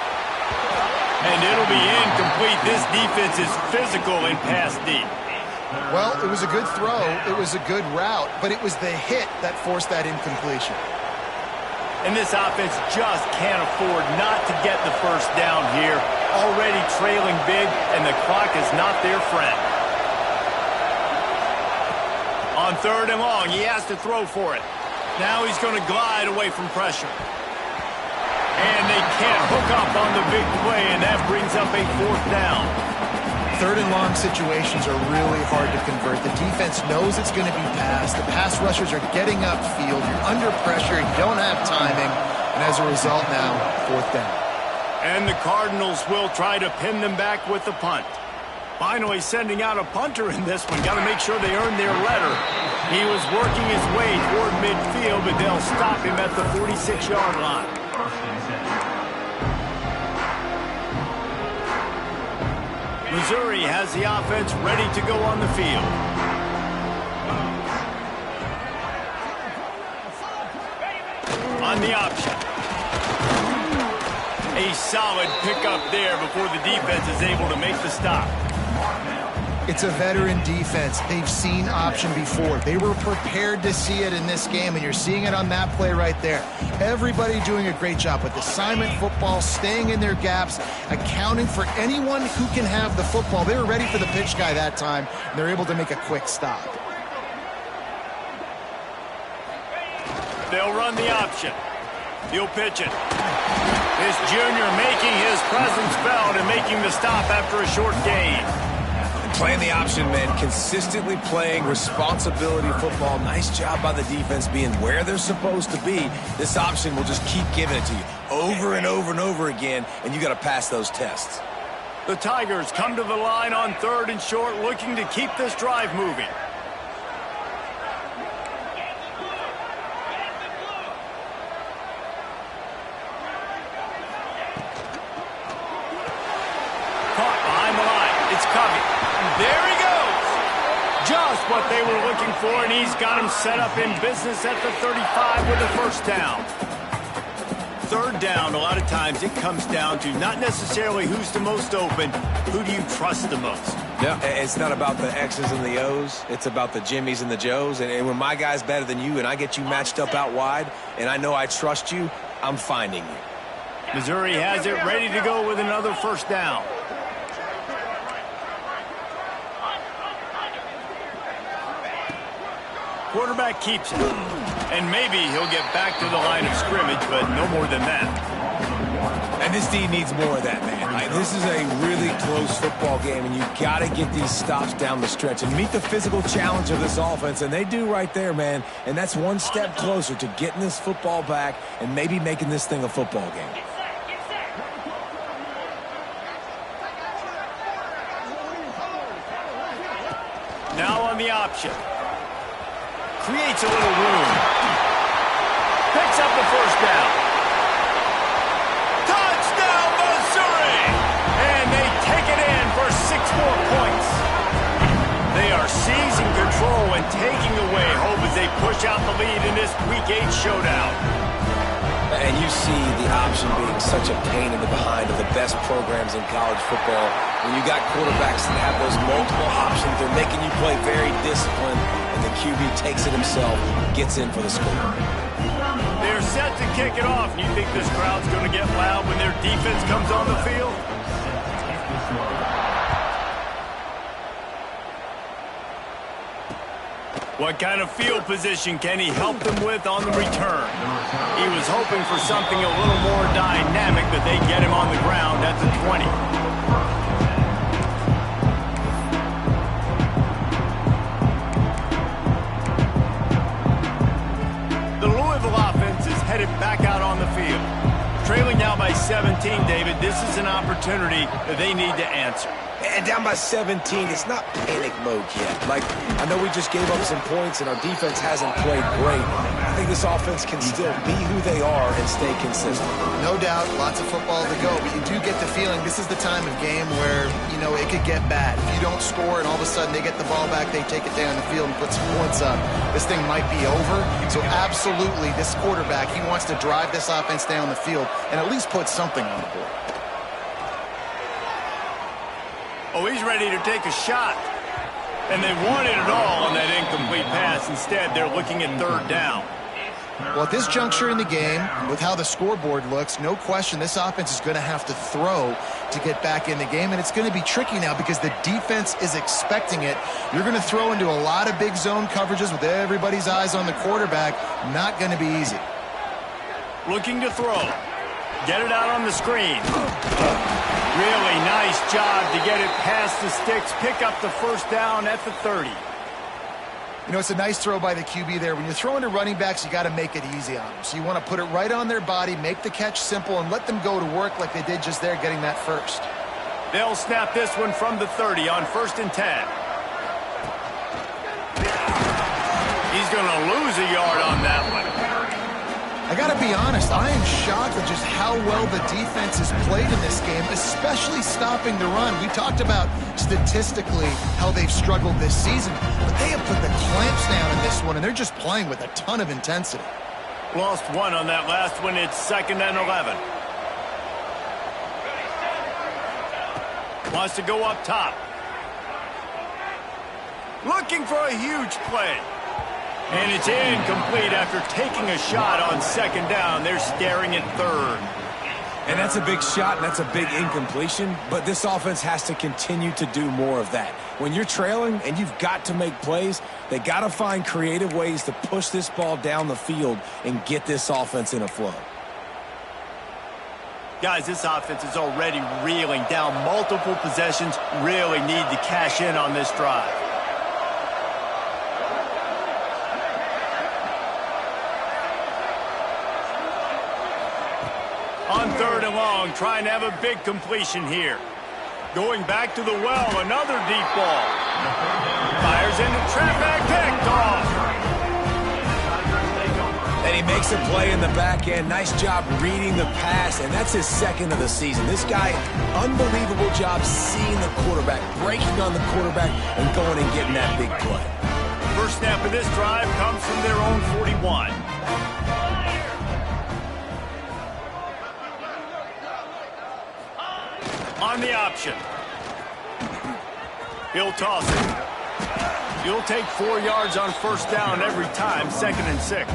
And it'll be incomplete. This defense is physical in pass deep. Well, it was a good throw. It was a good route, but it was the hit that forced that incompletion. And this offense just can't afford not to get the first down here. Already trailing big, and the clock is not their friend. On third and long, he has to throw for it. Now he's going to glide away from pressure. And they can't hook up on the big play, and that brings up a fourth down. Third and long situations are really hard to convert. The defense knows it's going to be passed. The pass rushers are getting upfield. You're under pressure. You don't have timing. And as a result now, fourth down. And the Cardinals will try to pin them back with the punt. Finally sending out a punter in this one. Got to make sure they earn their letter. He was working his way toward midfield, but they'll stop him at the 46-yard line. Missouri has the offense ready to go on the field. On the option. A solid pickup there before the defense is able to make the stop. It's a veteran defense. They've seen option before. They were prepared to see it in this game, and you're seeing it on that play right there. Everybody doing a great job with assignment football, staying in their gaps, accounting for anyone who can have the football. They were ready for the pitch guy that time, and they're able to make a quick stop. They'll run the option. He'll pitch it. This junior making his presence felt and making the stop after a short gain. Playing the option, man. Consistently playing responsibility football. Nice job by the defense being where they're supposed to be. This option will just keep giving it to you over and over and over again, and you got to pass those tests. The Tigers come to the line on third and short, looking to keep this drive moving. Caught behind the line. It's Covey. There he goes. Just what they were looking for, and he's got him set up in business at the 35 with a first down. Third down, a lot of times it comes down to not necessarily who's the most open, who do you trust the most? Yeah, it's not about the X's and the O's. It's about the Jimmys and the Joes. And when my guy's better than you and I get you matched up out wide and I know I trust you, I'm finding you. Missouri has it ready to go with another first down. Quarterback keeps it. And maybe he'll get back to the line of scrimmage, but no more than that. And this team needs more of that, man. This is a really close football game, and you got to get these stops down the stretch and meet the physical challenge of this offense, and they do right there, man. And that's one step closer to getting this football back and maybe making this thing a football game. Now on the option. Creates a little room. Picks up the first down. Touchdown, Missouri! And they take it in for 6 more points. They are seizing control and taking away hope as they push out the lead in this Week 8 showdown. And you see the option being such a pain in the behind of the best programs in college football. When you got quarterbacks that have those multiple options, they're making you play very disciplined, and the QB takes it himself, gets in for the score. They're set to kick it off. You think this crowd's going to get loud when their defense comes on the field? What kind of field position can he help them with on the return? He was hoping for something a little more dynamic, but they get him on the ground at the 20. The Louisville offense is headed back out on the field. Trailing now by 17, David, this is an opportunity that they need to answer. And down by 17, it's not panic mode yet. Like, I know we just gave up some points and our defense hasn't played great. I think this offense can still be who they are and stay consistent. No doubt, lots of football to go, but you do get the feeling this is the time of game where, you know, it could get bad. If you don't score and all of a sudden they get the ball back, they take it down the field and put some points up, this thing might be over. So absolutely, this quarterback, he wants to drive this offense down the field and at least put something on the board. Oh, he's ready to take a shot. And they wanted it all on that incomplete pass. Instead, they're looking at third down. Well, at this juncture in the game, with how the scoreboard looks, no question this offense is going to have to throw to get back in the game. And it's going to be tricky now because the defense is expecting it. You're going to throw into a lot of big zone coverages with everybody's eyes on the quarterback. Not going to be easy. Looking to throw. Get it out on the screen. Really nice job to get it past the sticks. Pick up the first down at the 30. You know, it's a nice throw by the QB there. When you're throwing to running backs, you got to make it easy on them. So you want to put it right on their body, make the catch simple, and let them go to work like they did just there, getting that first. They'll snap this one from the 30 on 1st and 10. He's going to lose a yard on that one. I got to be honest, I am shocked at just how well the defense has played in this game, especially stopping the run. We talked about statistically how they've struggled this season, but they have put the clamps down in this one, and they're just playing with a ton of intensity. Lost one on that last one. It's 2nd and 11. Wants to go up top. Looking for a huge play. And it's incomplete after taking a shot on 2nd down. They're staring at 3rd. And that's a big shot, and that's a big incompletion, but this offense has to continue to do more of that. When you're trailing and you've got to make plays, they got to find creative ways to push this ball down the field and get this offense in a flow. Guys, this offense is already reeling down multiple possessions. Really need to cash in on this drive. On 3rd and long, trying to have a big completion here. Going back to the well, another deep ball. Fires into traffic, picked off. And he makes a play in the back end. Nice job reading the pass, and that's his 2nd of the season. This guy, unbelievable job seeing the quarterback, breaking on the quarterback, and going and getting that big play. First snap of this drive comes from their own 41. On the option. He'll toss it. He'll take 4 yards on 1st down every time, 2nd and 6.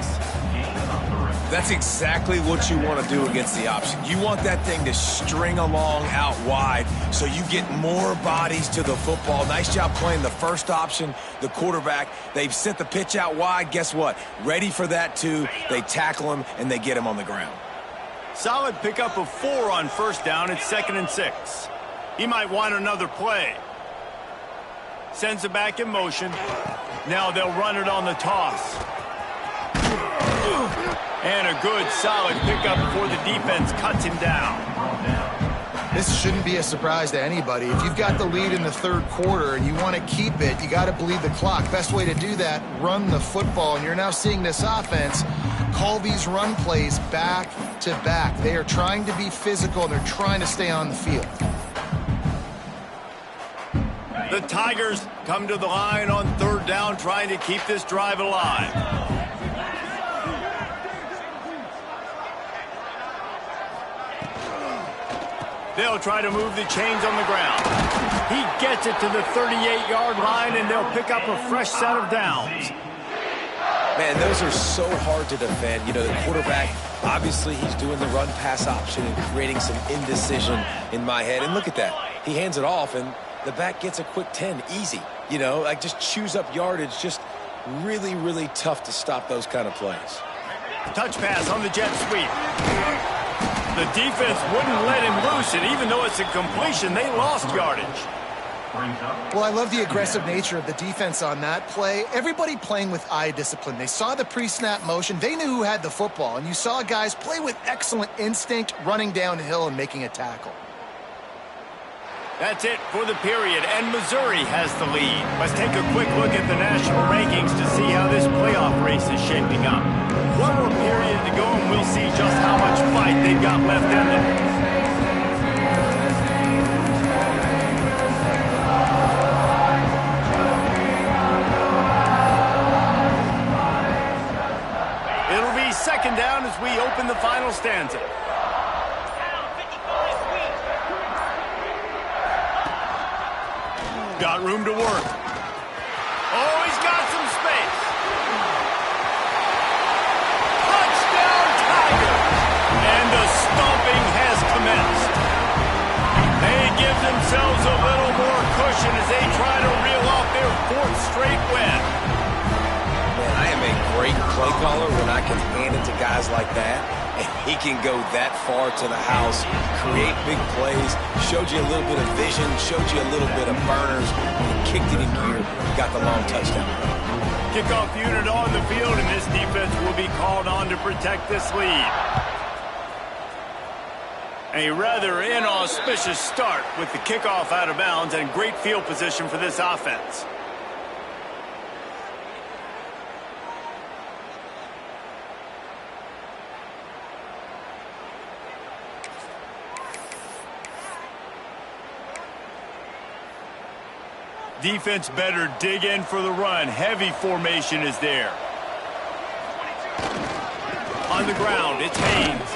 That's exactly what you want to do against the option. You want that thing to string along out wide so you get more bodies to the football. Nice job playing the first option, the quarterback. They've sent the pitch out wide. Guess what? Ready for that too. They tackle him and they get him on the ground. Solid pickup of 4 on 1st down. It's 2nd and 6. He might want another play. Sends it back in motion. Now they'll run it on the toss. And a good, solid pickup before the defense cuts him down. This shouldn't be a surprise to anybody. If you've got the lead in the 3rd quarter and you want to keep it, you got to bleed the clock. Best way to do that, run the football. And you're now seeing this offense call these run plays back to back. They are trying to be physical, and they're trying to stay on the field. The Tigers come to the line on 3rd down, trying to keep this drive alive. They'll try to move the chains on the ground. He gets it to the 38-yard line, and they'll pick up a fresh set of downs. Man, those are so hard to defend. You know, the quarterback, obviously he's doing the run-pass option and creating some indecision in my head. And look at that. He hands it off, and the back gets a quick 10, easy. You know, like just chews up yardage just Really, really tough to stop those kind of plays. Touch pass on the jet sweep. The defense wouldn't let him loose, and even though it's a completion, they lost yardage. Well, I love the aggressive nature of the defense on that play. Everybody playing with eye discipline. They saw the pre-snap motion. They knew who had the football, and you saw guys play with excellent instinct, running downhill and making a tackle. That's it for the period, and Missouri has the lead. Let's take a quick look at the national rankings to see how this playoff race is shaping up. One more period to go, and we'll see just how much fight they've got left in them. It'll be second down as we open the final stanza. Got room to work. Oh, he's got some space. Touchdown, Tigers! And the stomping has commenced. They give themselves a little more cushion as they try to reel off their fourth straight win. Man, I am a great play caller when I can hand it to guys like that. And he can go that far to the house, create big plays, showed you a little bit of vision, showed you a little bit of burners, and kicked it in gear, got the long touchdown. Kickoff unit on the field, and this defense will be called on to protect this lead. A rather inauspicious start with the kickoff out of bounds and great field position for this offense. Defense better dig in for the run. Heavy formation is there. On the ground, it's Haynes.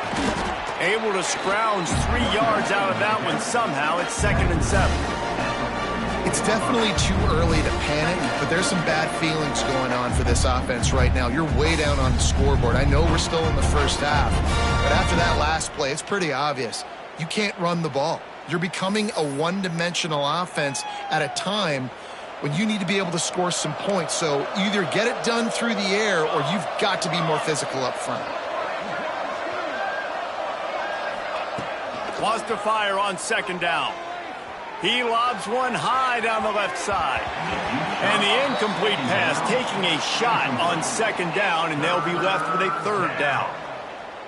Able to scrounge 3 yards out of that one somehow. It's 2nd and 7. It's definitely too early to panic, but there's some bad feelings going on for this offense right now. You're way down on the scoreboard. I know we're still in the first half, but after that last play, it's pretty obvious. You can't run the ball. You're becoming a one-dimensional offense at a time when you need to be able to score some points. So either get it done through the air or you've got to be more physical up front. Wants to fire on 2nd down. He lobs one high down the left side. And the incomplete pass taking a shot on 2nd down, and they'll be left with a 3rd down.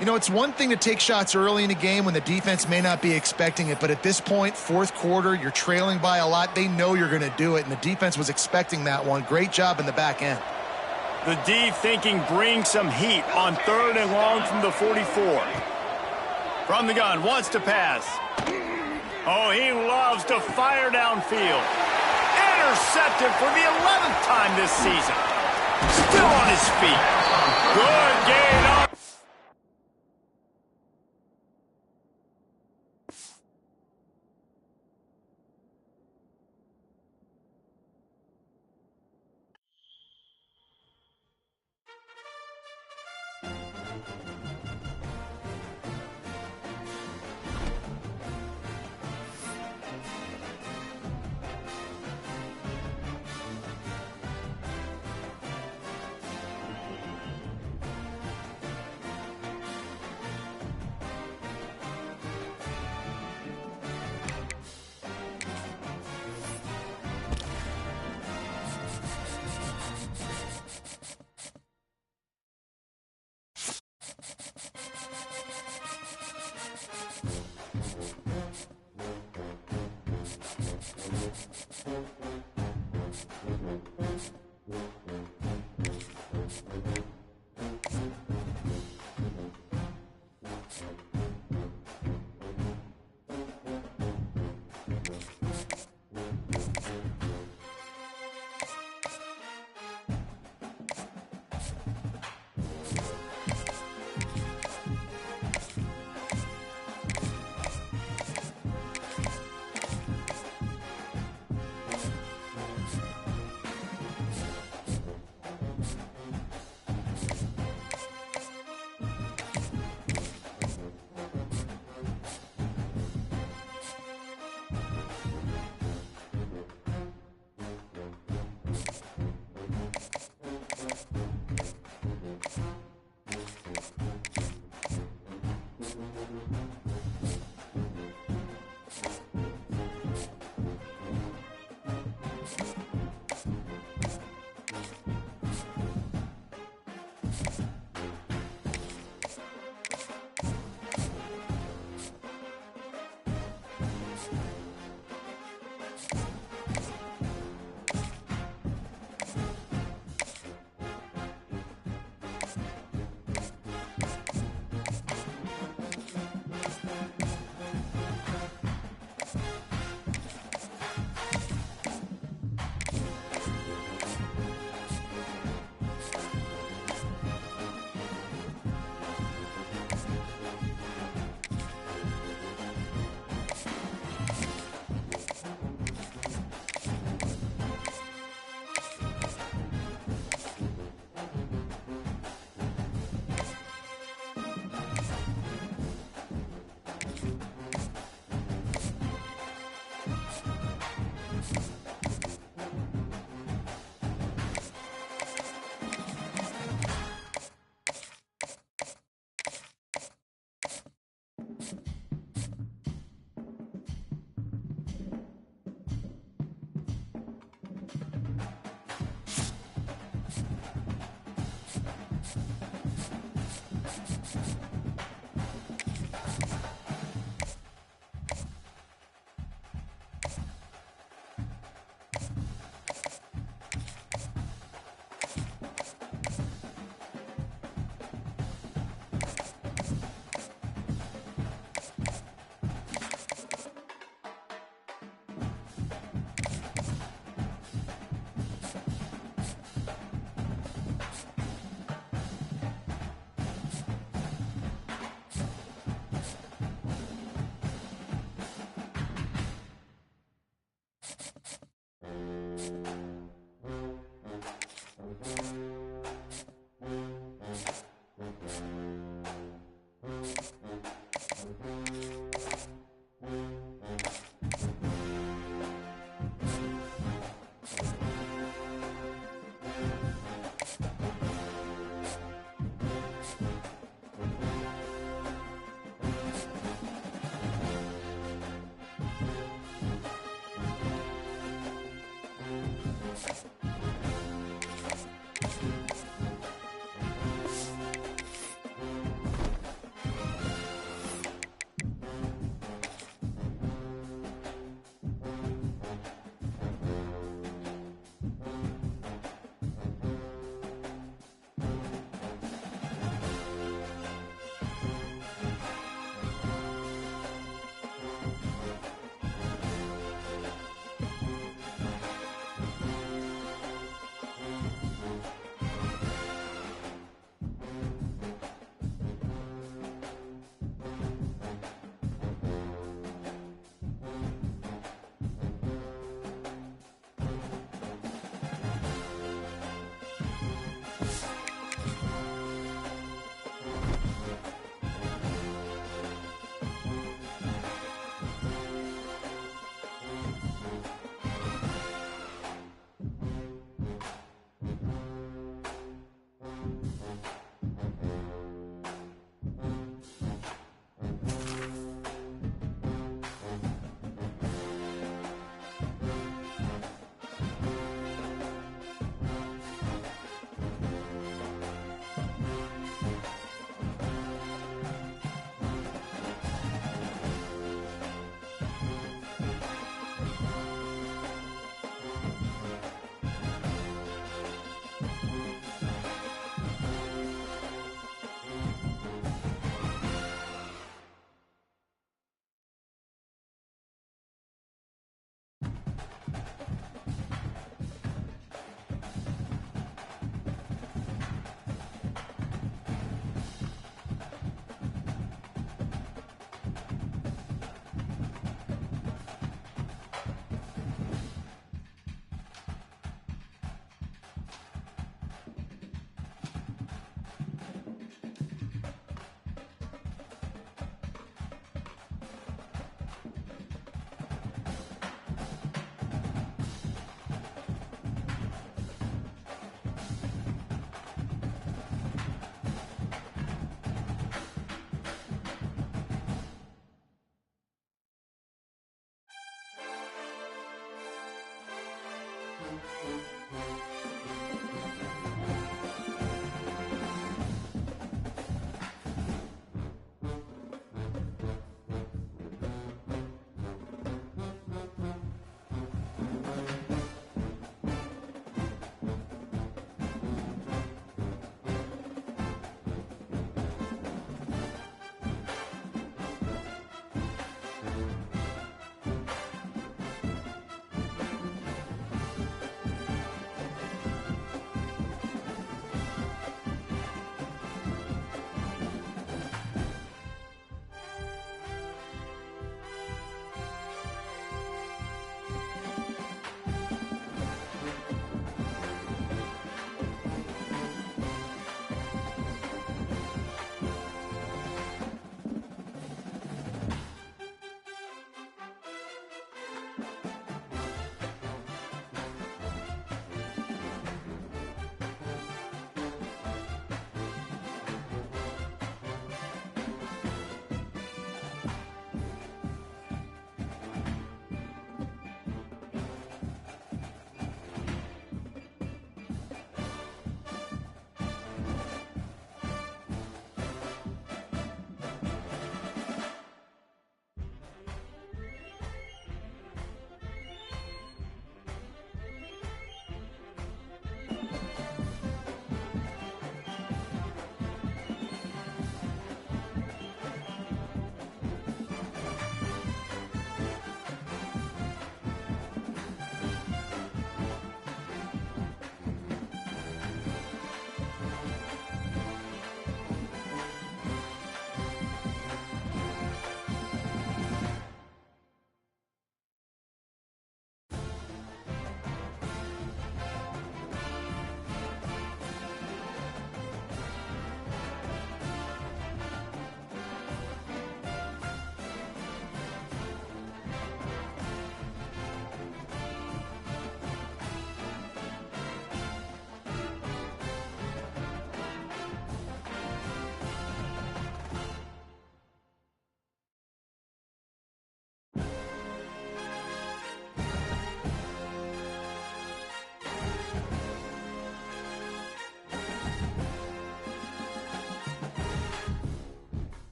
You know, it's one thing to take shots early in a game when the defense may not be expecting it, but at this point, 4th quarter, you're trailing by a lot. They know you're going to do it, and the defense was expecting that one. Great job in the back end. The D thinking bring some heat on 3rd and long from the 44. From the gun, wants to pass. Oh, he loves to fire downfield. Intercepted for the 11th time this season. Still on his feet. Good gain on.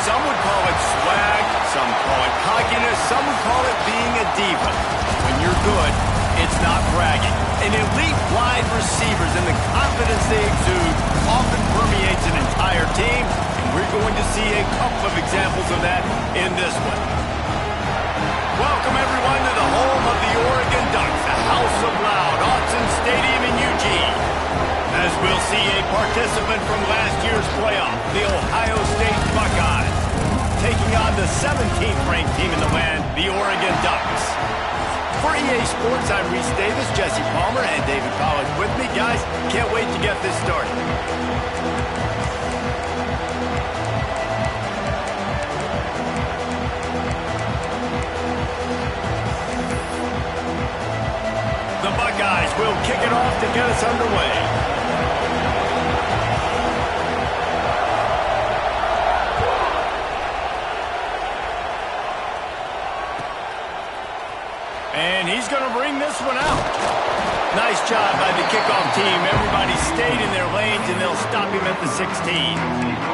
Some would call it swag, some call it cockiness, some would call it being a diva. When you're good, it's not bragging. An elite wide receivers and the confidence they exude often permeates an entire team, and we're going to see a couple of examples of that in this one. Welcome, everyone, to the home of the Oregon Ducks, the House of Loud, Autzen Stadium in Eugene. As we'll see a participant from last year's playoff, the Ohio State Buckeyes, taking on the 17th ranked team in the land, the Oregon Ducks. For EA Sports, I'm Reese Davis, Jesse Palmer, and David Pollack with me. Guys, can't wait to get this started. The Buckeyes will kick it off to get us underway. And he's going to bring this one out. Nice job by the kickoff team. Everybody stayed in their lanes, and they'll stop him at the 16.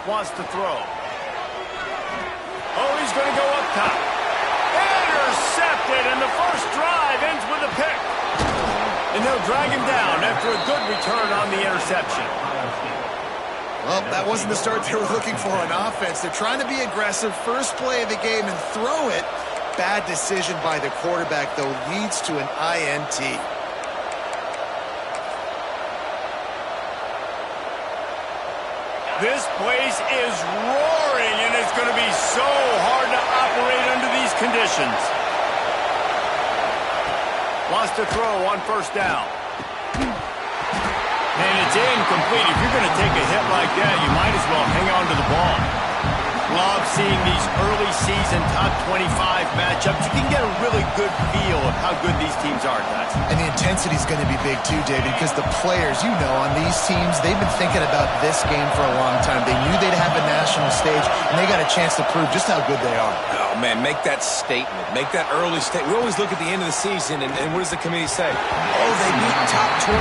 Wants to throw. Oh, he's going to go up top. Intercepted, and the first drive ends with a pick. And they'll drag him down after a good return on the interception. Well, that wasn't the start they were looking for on offense. They're trying to be aggressive. First play of the game and throw it. Bad decision by the quarterback, though, leads to an INT. This place is roaring, and it's going to be so hard to operate under these conditions. Wants to throw on first down. And it's incomplete. If you're going to take a hit like that, you might as well hang on to the ball. Love seeing these early season top 25 matchups. You can get a really good feel of how good these teams are, guys. And the intensity is going to be big too, David, because the players, you know, on these teams, they've been thinking about this game for a long time. They knew they'd have a national stage, and they got a chance to prove just how good they are. Oh, man, make that statement. Make that early statement. We always look at the end of the season, and what does the committee say? Oh, they beat top 25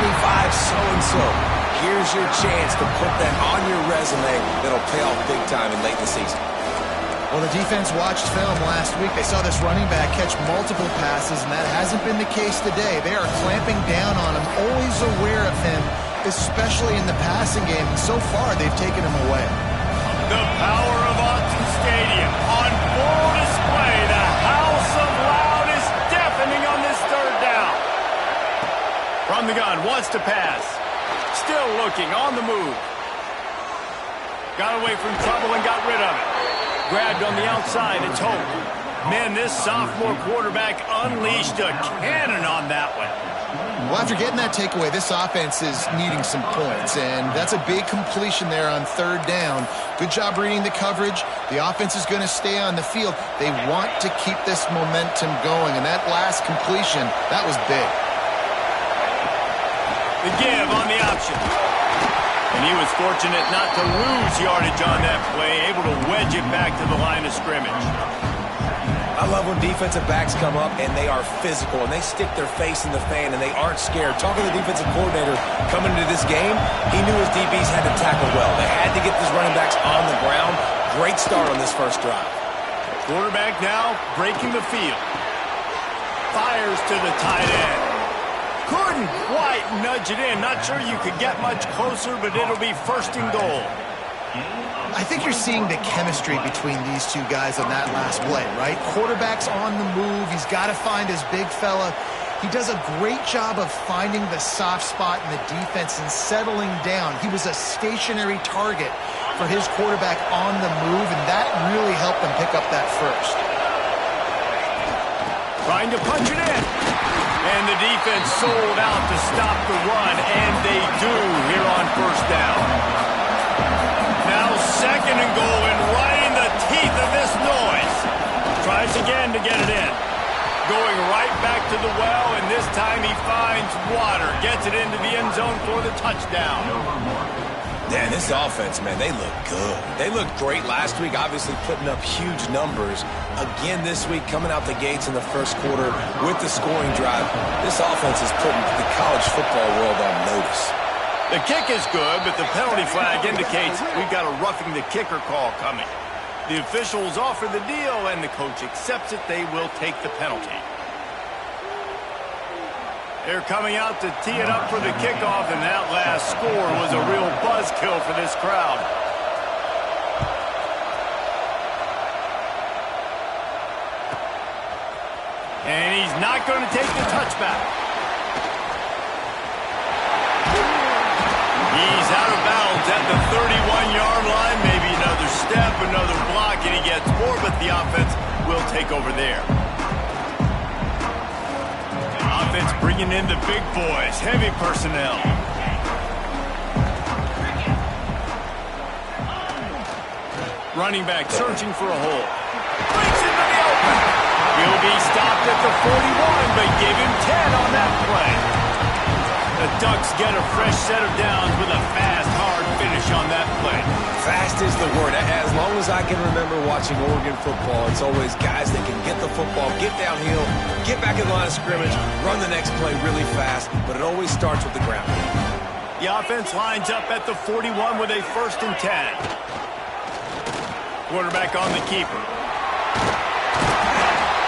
so-and-so. Here's your chance to put that on your resume that'll pay off big time in late in the season. Well, the defense watched film last week. They saw this running back catch multiple passes, and that hasn't been the case today. They are clamping down on him, always aware of him, especially in the passing game. And so far, they've taken him away. The power of Autzen Stadium on full display. The house of loud is deafening on this third down. From the gun, wants to pass. Still looking, on the move. Got away from trouble and got rid of it. Grabbed on the outside, it's Hope. Man, this sophomore quarterback unleashed a cannon on that one. Well, after getting that takeaway, this offense is needing some points, and that's a big completion there on third down. Good job reading the coverage. The offense is going to stay on the field. They want to keep this momentum going, and that last completion, that was big. The give on the option. And he was fortunate not to lose yardage on that play, able to wedge it back to the line of scrimmage. I love when defensive backs come up and they are physical and they stick their face in the fan and they aren't scared. Talking to the defensive coordinator coming into this game, he knew his DBs had to tackle well. They had to get these running backs on the ground. Great start on this first drive. Quarterback now breaking the field. Fires to the tight end. Couldn't quite nudge it in. Not sure you could get much closer, but it'll be first and goal. I think you're seeing the chemistry between these two guys on that last play, right? Quarterback's on the move. He's got to find his big fella. He does a great job of finding the soft spot in the defense and settling down. He was a stationary target for his quarterback on the move, and that really helped them pick up that first. Trying to punch it in. And the defense sold out to stop the run, and they do here on first down. Now second and goal, and right in the teeth of this noise. Tries again to get it in. Going right back to the well, and this time he finds water. Gets it into the end zone for the touchdown. Man, this offense, man, they look good. They looked great last week, obviously putting up huge numbers. Again this week, coming out the gates in the first quarter with the scoring drive. This offense is putting the college football world on notice. The kick is good, but the penalty flag indicates we've got a roughing the kicker call coming. The officials offer the deal, and the coach accepts it. They will take the penalty. They're coming out to tee it up for the kickoff, and that last score was a real buzzkill for this crowd. And he's not going to take the touchback. He's out of bounds at the 31-yard line. Maybe another step, another block, and he gets more, but the offense will take over there. Offense bringing in the big boys, heavy personnel. Running back searching for a hole. Breaks into the open. He'll be stopped at the 41, but give him 10 on that play. The Ducks get a fresh set of downs with a fast, hard finish on that play. Fast is the word. As long as I can remember watching Oregon football, it's always guys that can get the football, get downhill, get back in the line of scrimmage, run the next play really fast, but it always starts with the ground. The offense lines up at the 41 with a 1st and 10. Quarterback on the keeper.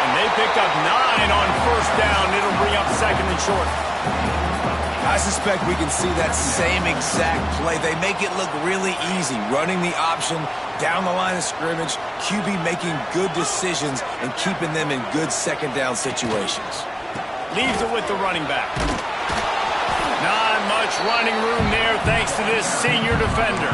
And they pick up 9 on 1st down. It'll bring up 2nd and short. I suspect we can see that same exact play. They make it look really easy, running the option down the line of scrimmage, QB making good decisions and keeping them in good 2nd down situations. Leaves it with the running back. Not much running room there thanks to this senior defender.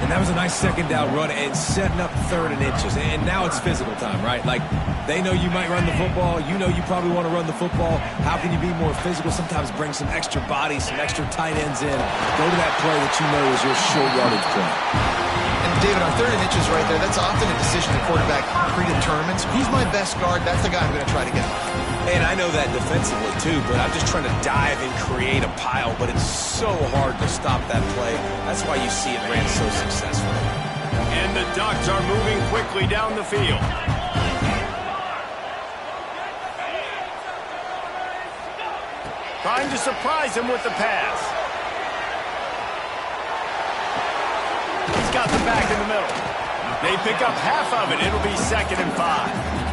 And that was a nice 2nd down run and setting up 3rd and inches. And now it's physical time, right? Like, they know you might run the football. You know you probably want to run the football. How can you be more physical? Sometimes bring some extra bodies, some extra tight ends in. Go to that play that you know is your short yardage play. And David, on 3rd and inches right there, that's often a decision the quarterback predetermines. Who's my best guard? That's the guy I'm going to try to get. And I know that defensively too, but I'm just trying to dive and create a pile, but it's so hard to stop that play. That's why you see it ran so successfully. And the Ducks are moving quickly down the field. Trying to surprise him with the pass. He's got the back in the middle. They pick up half of it. It'll be 2nd and 5.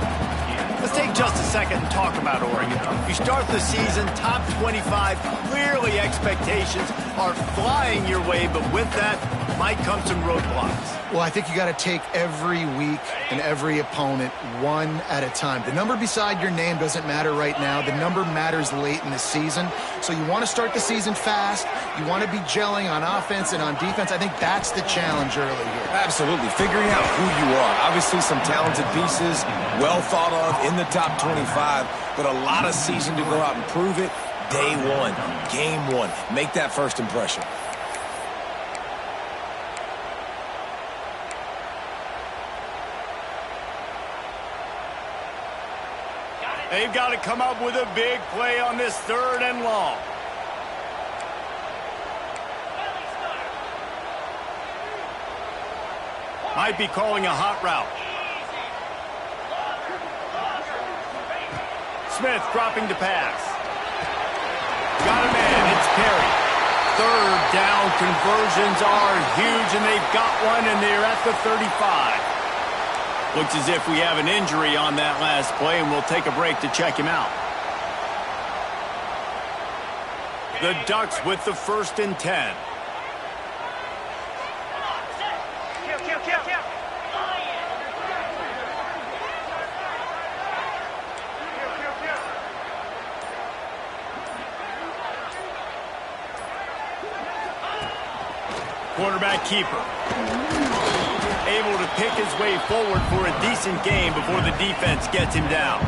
Let's take just a second and talk about Oregon. You start the season top 25. Clearly expectations are flying your way, but with that might come some roadblocks. Well, I think you got to take every week and every opponent one at a time. The number beside your name doesn't matter right now. The number matters late in the season. So you want to start the season fast. You want to be gelling on offense and on defense. I think that's the challenge early here. Absolutely. Figuring out who you are. Obviously some talented pieces, well thought of in the top 25, but a lot of season to go out and prove it. Day one, game one. Make that first impression. They've got to come up with a big play on this 3rd and long. Might be calling a hot route. Smith dropping to pass. Got a man. It's Perry. 3rd down conversions are huge, and they've got one, and they're at the 35. Looks as if we have an injury on that last play, and we'll take a break to check him out. The Ducks with the 1st and 10. Quarterback keeper. Able to pick his way forward for a decent game before the defense gets him down.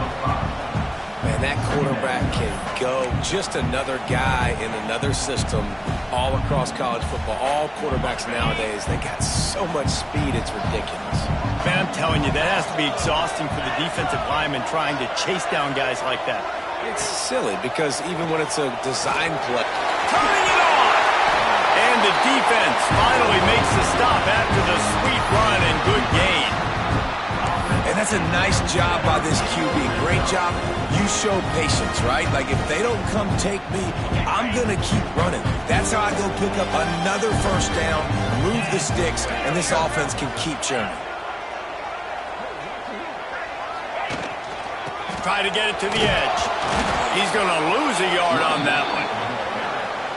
Man, that quarterback can go. Just another guy in another system all across college football. All quarterbacks nowadays, they got so much speed, it's ridiculous. Man, I'm telling you, that has to be exhausting for the defensive lineman trying to chase down guys like that. It's silly because even when it's a design play. Turning it on! And the defense finally makes the stop after the sweet run and good gain. And that's a nice job by this QB. Great job. You show patience, right? Like, if they don't come take me, I'm going to keep running. That's how I go pick up another 1st down, move the sticks, and this offense can keep churning. Try to get it to the edge. He's going to lose a yard on that one.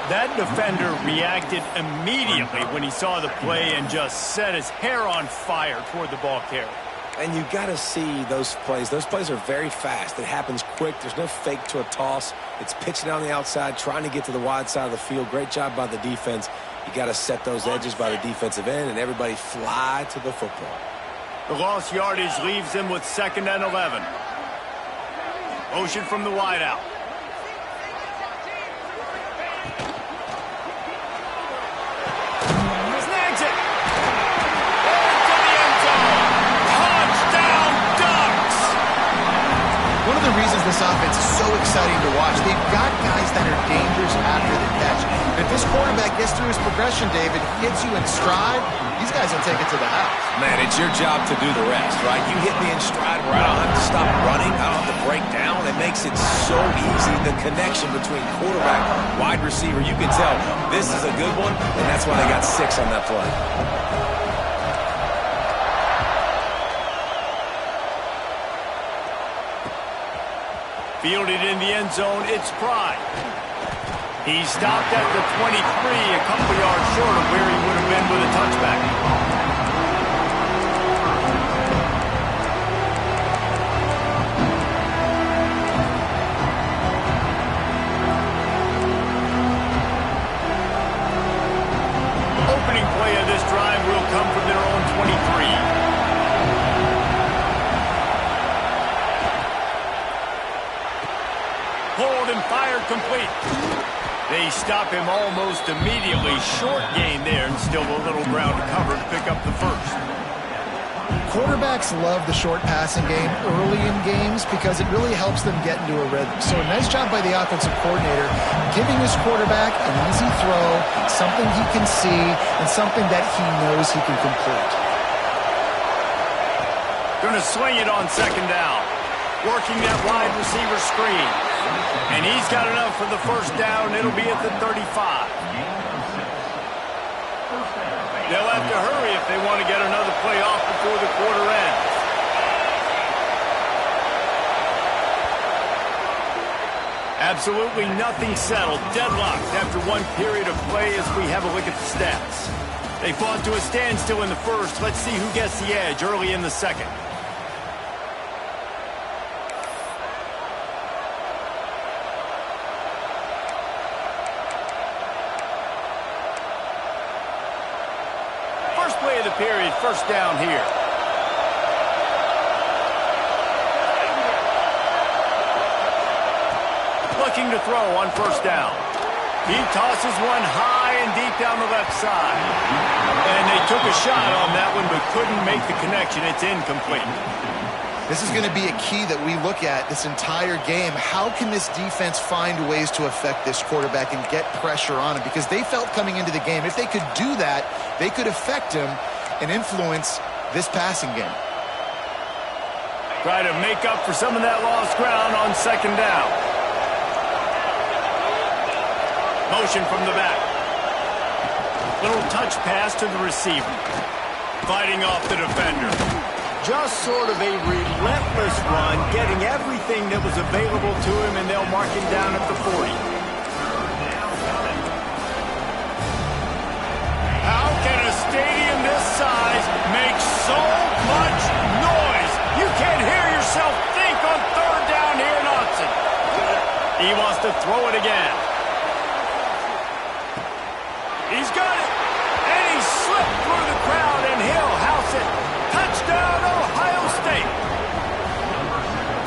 That defender reacted immediately when he saw the play and just set his hair on fire toward the ball carrier. And you got to see those plays. Those plays are very fast. It happens quick. There's no fake to a toss. It's pitching down the outside, trying to get to the wide side of the field. Great job by the defense. You got to set those edges by the defensive end, and everybody fly to the football. The lost yardage leaves them with 2nd and 11. Motion from the wideout. Snags it. Into the end zone. this offense is so exciting to watch. They've got guys that are dangerous after the catch. And if this quarterback gets through his progression, David, hits you in stride, these guys will take it to the house. Man, it's your job to do the rest, right? You hit me in stride where I don't have to stop running. I don't have to break down. It makes it so easy. The connection between quarterback, wide receiver, you can tell this is a good one, and that's why they got 6 on that play. Fielded in the end zone, it's Pride. He stopped at the 23, a couple yards short of where he would have been with a touchback. Opening play of this drive will come from their own 23. Pulled and fired complete. They stop him almost immediately. Short gain there and still a little ground to cover to pick up the first. Quarterbacks love the short passing game early in games because it really helps them get into a rhythm. So a nice job by the offensive coordinator giving his quarterback an easy throw, something he can see, and something that he knows he can complete. Going to swing it on second down. Working that wide receiver screen. And he's got enough for the first down. It'll be at the 35. They'll have to hurry if they want to get another play off before the quarter ends. Absolutely nothing settled. Deadlocked after one period of play as we have a look at the stats. They fought to a standstill in the first. Let's see who gets the edge early in the second. First play of the period, first down here. Looking to throw on first down. He tosses one high and deep down the left side. And they took a shot on that one but couldn't make the connection. It's incomplete. This is going to be a key that we look at this entire game. How can this defense find ways to affect this quarterback and get pressure on him? Because they felt coming into the game, if they could do that, they could affect him and influence this passing game. Try to make up for some of that lost ground on second down. Motion from the back. Little touch pass to the receiver. Fighting off the defender. Just sort of a relentless run, getting everything that was available to him, and they'll mark him down at the 40. How can a stadium this size make so much noise? You can't hear yourself think on third down here in Austin. He wants to throw it again. He's got it. And he slipped through the crowd, and he'll house it. Touchdown, Ohio State.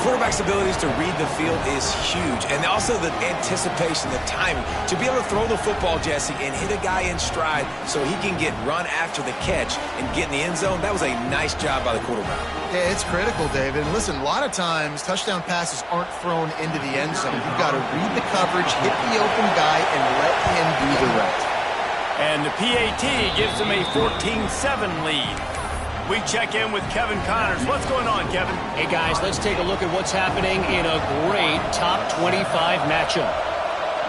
Quarterback's abilities to read the field is huge. And also the anticipation, the timing. To be able to throw the football, Jesse, and hit a guy in stride so he can get run after the catch and get in the end zone, that was a nice job by the quarterback. Yeah, it's critical, David. And listen, a lot of times touchdown passes aren't thrown into the end zone. You've got to read the coverage, hit the open guy, and let him do the rest. And the PAT gives them a 14-7 lead. We check in with Kevin Connors. What's going on, Kevin? Hey, guys, let's take a look at what's happening in a great top 25 matchup.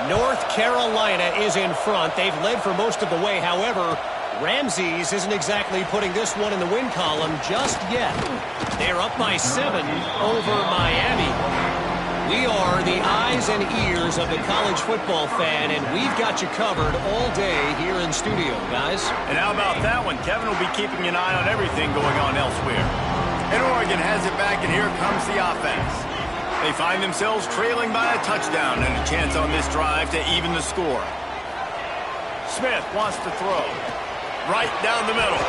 North Carolina is in front. They've led for most of the way. However, Ramses isn't exactly putting this one in the win column just yet. They're up by 7 over Miami. We are the eyes and ears of the college football fan, and we've got you covered all day here in studio, guys. And how about that one? Kevin will be keeping an eye on everything going on elsewhere. And Oregon has it back, and here comes the offense. They find themselves trailing by a touchdown and a chance on this drive to even the score. Smith wants to throw. Right down the middle.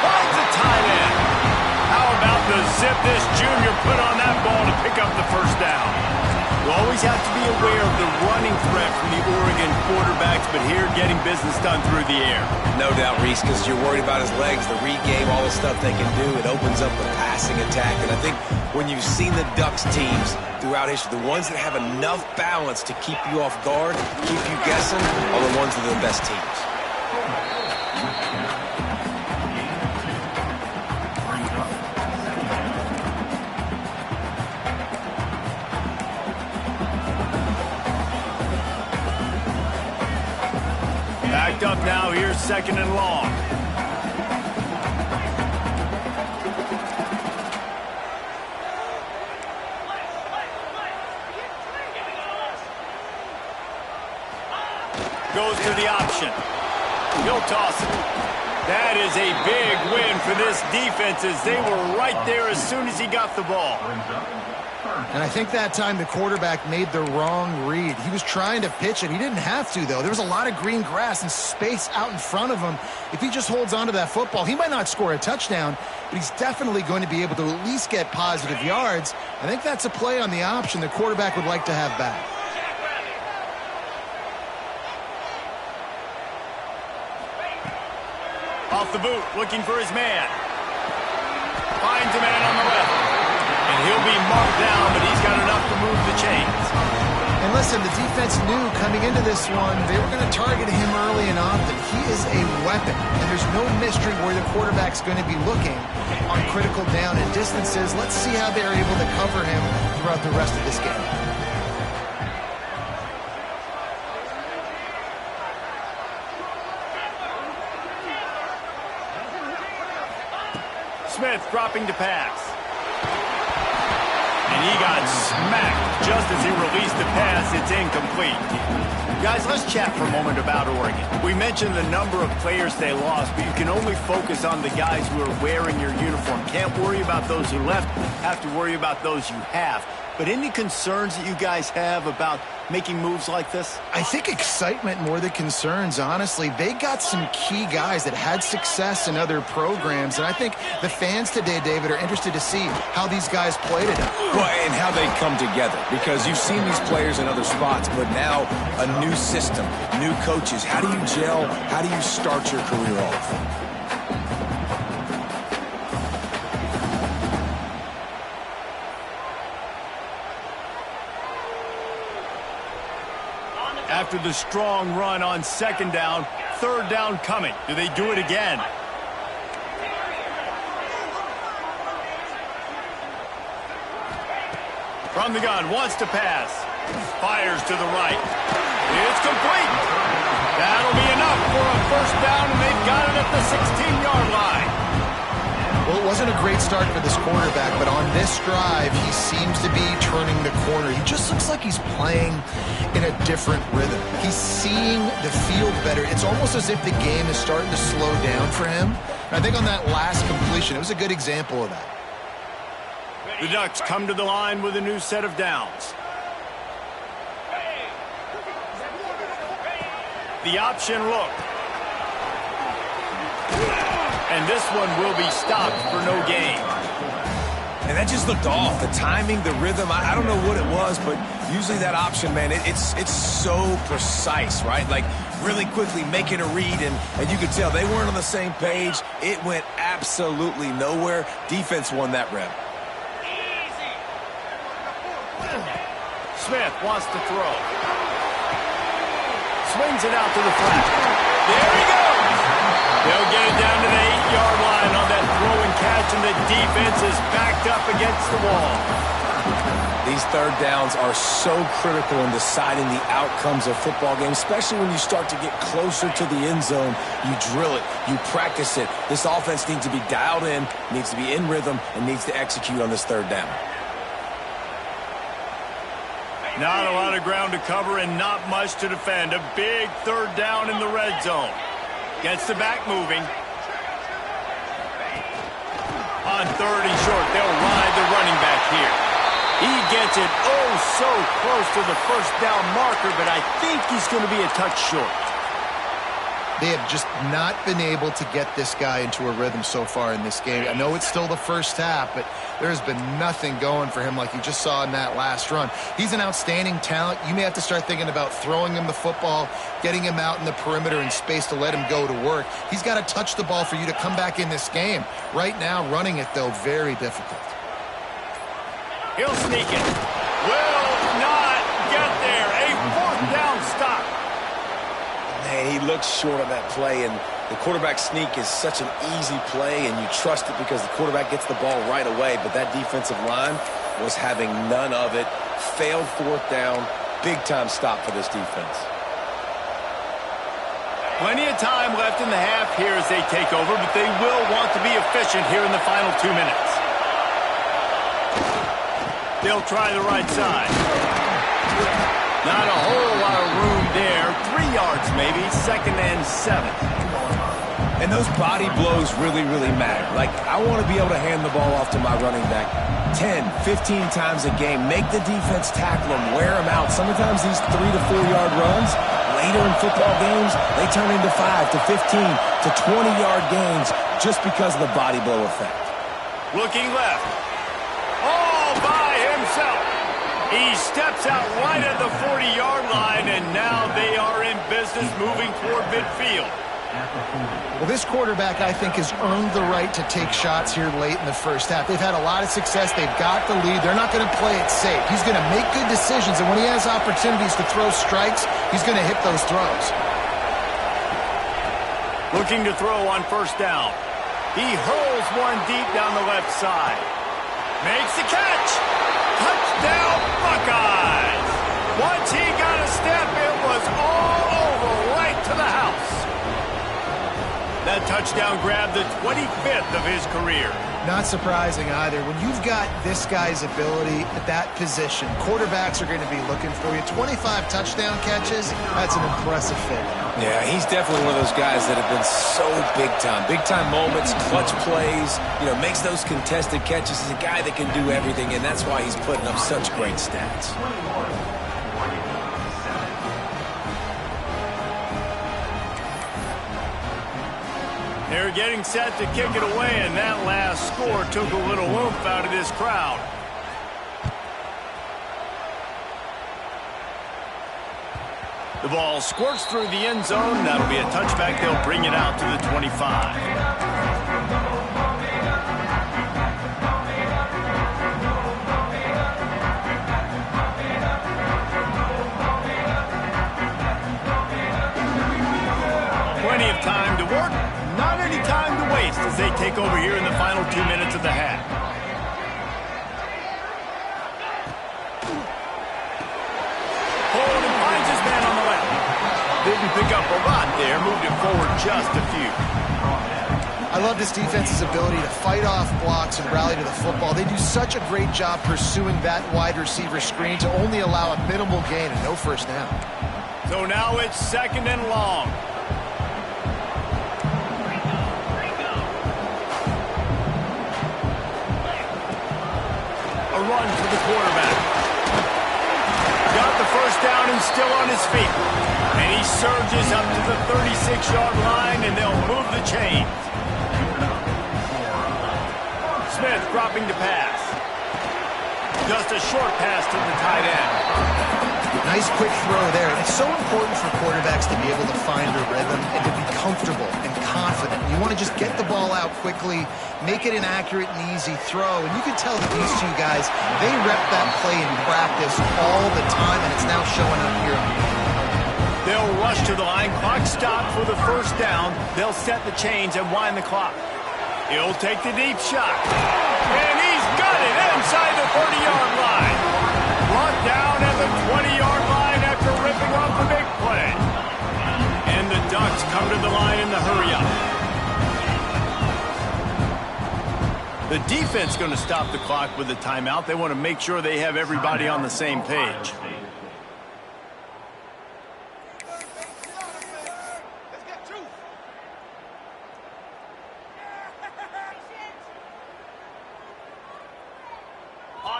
Finds the tight end. How about the zip this junior put on that ball to pick up the first down? always have to be aware of the running threat from the Oregon quarterbacks, but here getting business done through the air. No doubt, Reese, because you're worried about his legs, the read game, all the stuff they can do. It opens up the passing attack. And I think when you've seen the Ducks teams throughout history, the ones that have enough balance to keep you off guard, keep you guessing, are the ones that are the best teams. Backed up now, here's 2nd and long. Goes to the option. He'll toss it. That is a big win for this defense as they were right there as soon as he got the ball. And I think that time the quarterback made the wrong read. He was trying to pitch it. He didn't have to, though. There was a lot of green grass and space out in front of him. If he just holds on to that football, he might not score a touchdown, but he's definitely going to be able to at least get positive yards. I think that's a play on the option the quarterback would like to have back. Off the boot, looking for his man. Finds a man on the left. And he'll be marked down, but he's got enough to move the chains. And listen, the defense knew coming into this one, they were going to target him early and often. He is a weapon, and there's no mystery where the quarterback's going to be looking on critical down and distances. Let's see how they're able to cover him throughout the rest of this game. Smith dropping to pass. And he got smacked just as he released the pass. It's incomplete. Guys, let's chat for a moment about Oregon. We mentioned the number of players they lost, but you can only focus on the guys who are wearing your uniform. Can't worry about those who left. Have to worry about those you have. But any concerns that you guys have about making moves like this? I think excitement more than concerns, honestly. They got some key guys that had success in other programs, and I think the fans today, David, are interested to see how these guys play today. Well, and how they come together, because you've seen these players in other spots, but now a new system, new coaches. How do you gel? How do you start your career off? After the strong run on 2nd down, 3rd down coming. Do they do it again? From the gun, wants to pass. Fires to the right. It's complete. That'll be enough for a 1st down, and they've got it at the 16-yard line. Well, it wasn't a great start for this quarterback, but on this drive, he seems to be turning the corner. He just looks like he's playing in a different rhythm. He's seeing the field better. It's almost as if the game is starting to slow down for him. And I think on that last completion, it was a good example of that. The Ducks come to the line with a new set of downs. The option look. And this one will be stopped for no gain. And that just looked off. The timing, the rhythm, I don't know what it was, but usually that option, man, it's so precise, right? Like really quickly making a read, and you could tell they weren't on the same page. It went absolutely nowhere. Defense won that rep. Smith wants to throw. Swings it out to the flat. There he goes. They'll get it down to the 8-yard line on that throw and catch, and the defense is backed up against the wall. These 3rd downs are so critical in deciding the outcomes of football games, especially when you start to get closer to the end zone. You drill it, you practice it. This offense needs to be dialed in, needs to be in rhythm, and needs to execute on this 3rd down. Not a lot of ground to cover and not much to defend. A big 3rd down in the red zone. Gets the back moving. On 3rd and short, they'll ride the running back here. He gets it so close to the 1st down marker, but I think he's going to be a touch short. They have just not been able to get this guy into a rhythm so far in this game. I know it's still the first half, but there's been nothing going for him like you just saw in that last run. He's an outstanding talent. You may have to start thinking about throwing him the football, getting him out in the perimeter in space to let him go to work. He's got to touch the ball for you to come back in this game. Right now, running it, though, very difficult. He'll sneak it. Will not get there. A fourth down stop. Man, he looks short on that play, and the quarterback sneak is such an easy play, and you trust it because the quarterback gets the ball right away, but that defensive line was having none of it. Failed fourth down. Big-time stop for this defense. Plenty of time left in the half here as they take over, but they will want to be efficient here in the final 2 minutes. They'll try the right side. Not a whole lot of room there. 3 yards maybe, 2nd and 7. And those body blows really, really matter. Like, I want to be able to hand the ball off to my running back 10, 15 times a game. Make the defense tackle him, wear him out. Sometimes these 3 to 4 yard runs, later in football games, they turn into 5 to 15 to 20 yard gains just because of the body blow effect. Looking left. All by himself. He steps out right at the 40-yard line, and now they are in business moving toward midfield. Well, this quarterback, I think, has earned the right to take shots here late in the first half. They've had a lot of success. They've got the lead. They're not going to play it safe. He's going to make good decisions, and when he has opportunities to throw strikes, he's going to hit those throws. Looking to throw on first down. He hurls one deep down the left side. Makes the catch. Touchdown, Buckeyes. Once he got a step, it was all over right to the house. That touchdown grabbed the 25th of his career. Not surprising either. When you've got this guy's ability at that position, quarterbacks are going to be looking for you. 25 touchdown catches, that's an impressive figure. Yeah, he's definitely one of those guys that have been so big time. Big time moments, clutch plays, makes those contested catches. He's a guy that can do everything, and that's why he's putting up such great stats. They're getting set to kick it away, and that last score took a little oomph out of this crowd. The ball squirts through the end zone. That'll be a touchback. They'll bring it out to the 25. Plenty of time to work. Not any time to waste as they take over here in the final 2 minutes of the half. Holden finds his man on the left. Didn't pick up a lot there, moved it forward just a few. I love this defense's ability to fight off blocks and rally to the football. They do such a great job pursuing that wide receiver screen to only allow a minimal gain and no first down. So now it's 2nd and long. Run for the quarterback. Got the first down and still on his feet. And he surges up to the 36-yard line, and they'll move the chains. Smith dropping to pass. Just a short pass to the tight end. Nice quick throw there. And it's so important for quarterbacks to be able to find their rhythm and to be comfortable and confident. You want to just get the ball out quickly, make it an accurate and easy throw. And you can tell that these two guys, they rep that play in practice all the time, and it's now showing up here on the field. They'll rush to the line. Clock stopped for the first down. They'll set the chains and wind the clock. He'll take the deep shot. And he's got it inside the 30-yard line. Brought down at the 20-yard line after ripping off the big play. And the Ducks come to the line in the hurry-up. The defense going to stop the clock with a timeout. They want to make sure they have everybody on the same page.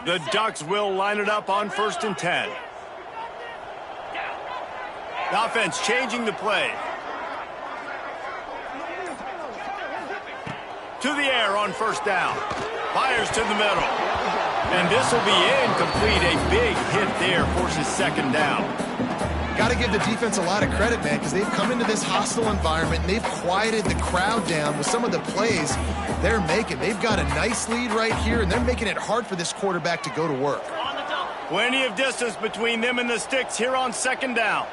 The Ducks will line it up on 1st and 10. The offense changing the play. To the air on first down. Fires to the middle. And this will be incomplete. A big hit there, forces second down. Got to give the defense a lot of credit, man, because they've come into this hostile environment and they've quieted the crowd down with some of the plays they're making. They've got a nice lead right here, and they're making it hard for this quarterback to go to work. Plenty of distance between them and the sticks here on second down.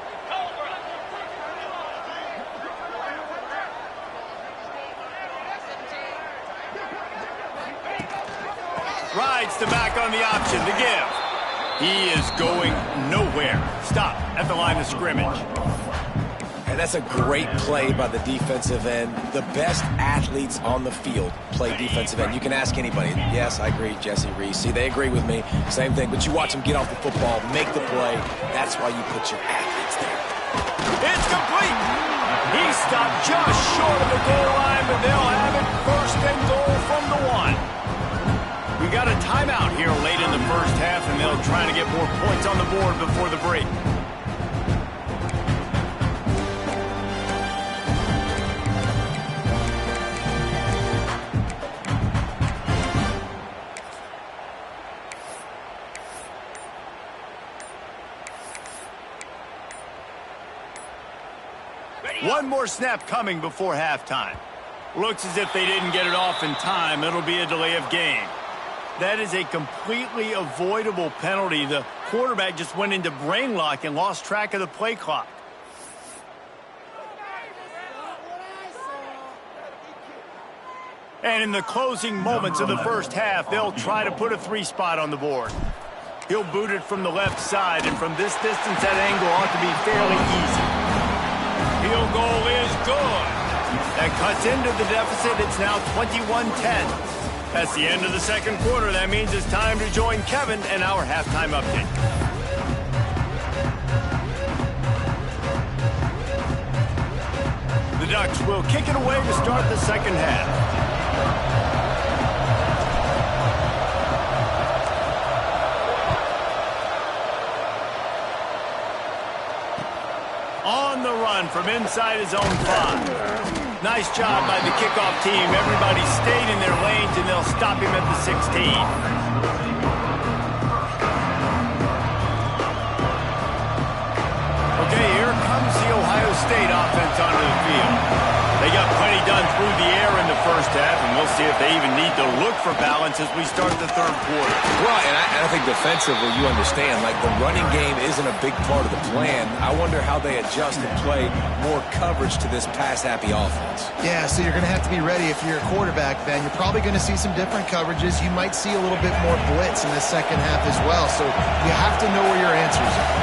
Rides the back on the option to give. He is going nowhere. Stop at the line of scrimmage. And that's a great play by the defensive end. The best athletes on the field play defensive end. You can ask anybody. Yes, I agree, Jesse Reese. See, they agree with me. Same thing. But you watch them get off the football, make the play. That's why you put your athletes there. It's complete. He stopped just short of the goal line, but they'll have it first and goal from the 1. We got a timeout here late in the first half, and they'll try to get more points on the board before the break. One more snap coming before halftime. Looks as if they didn't get it off in time. It'll be a delay of game. That is a completely avoidable penalty. The quarterback just went into brain lock and lost track of the play clock. And in the closing moments of the first half, they'll try to put a 3-spot on the board. He'll boot it from the left side, and from this distance, that angle ought to be fairly easy. Field goal is good. That cuts into the deficit. It's now 21-10. That's the end of the second quarter. That means it's time to join Kevin and our halftime update. The Ducks will kick it away to start the second half. On the run from inside his own 5. Nice job by the kickoff team. Everybody stayed in their lanes, and they'll stop him at the 16. Okay, here comes the Ohio State offense onto the field. They got plenty done through the air in the first half, and we'll see if they even need to look for balance as we start the third quarter. Well, and I think defensively, you understand, like the running game isn't a big part of the plan. I wonder how they adjust and play more coverage to this pass-happy offense. Yeah, so you're going to have to be ready if you're a quarterback, Ben. You're probably going to see some different coverages. You might see a little bit more blitz in the second half as well, so you have to know where your answers are.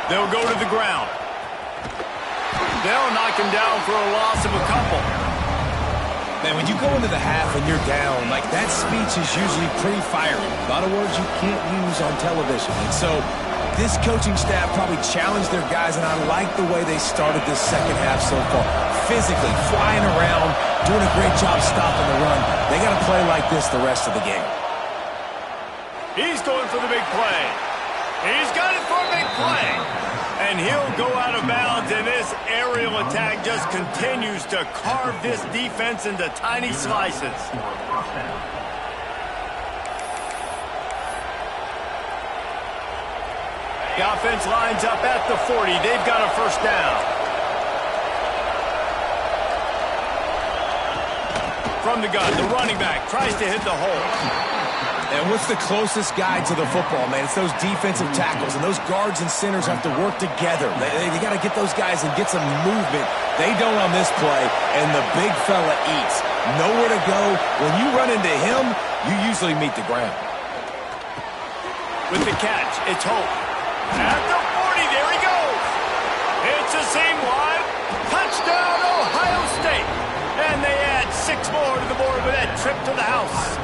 They'll go to the ground. They'll knock him down for a loss of a couple. Man, when you go into the half and you're down, like that speech is usually pretty fiery. A lot of words you can't use on television. And so this coaching staff probably challenged their guys, and I like the way they started this second half so far. Physically, flying around, doing a great job stopping the run. They got to play like this the rest of the game. He's going for the big play. He's got it for a big play. And he'll go out of bounds, and this aerial attack just continues to carve this defense into tiny slices. The offense lines up at the 40. They've got a first down. From the gun, the running back tries to hit the hole. And what's the closest guy to the football, man? It's those defensive tackles, and those guards and centers have to work together. They got to get those guys and get some movement. They don't on this play, and the big fella eats. Nowhere to go. When you run into him, you usually meet the ground. With the catch, it's Hope. At the 40, there he goes. It's a seam wide. Touchdown, Ohio State. And they add 6 more to the board with that trip to the house.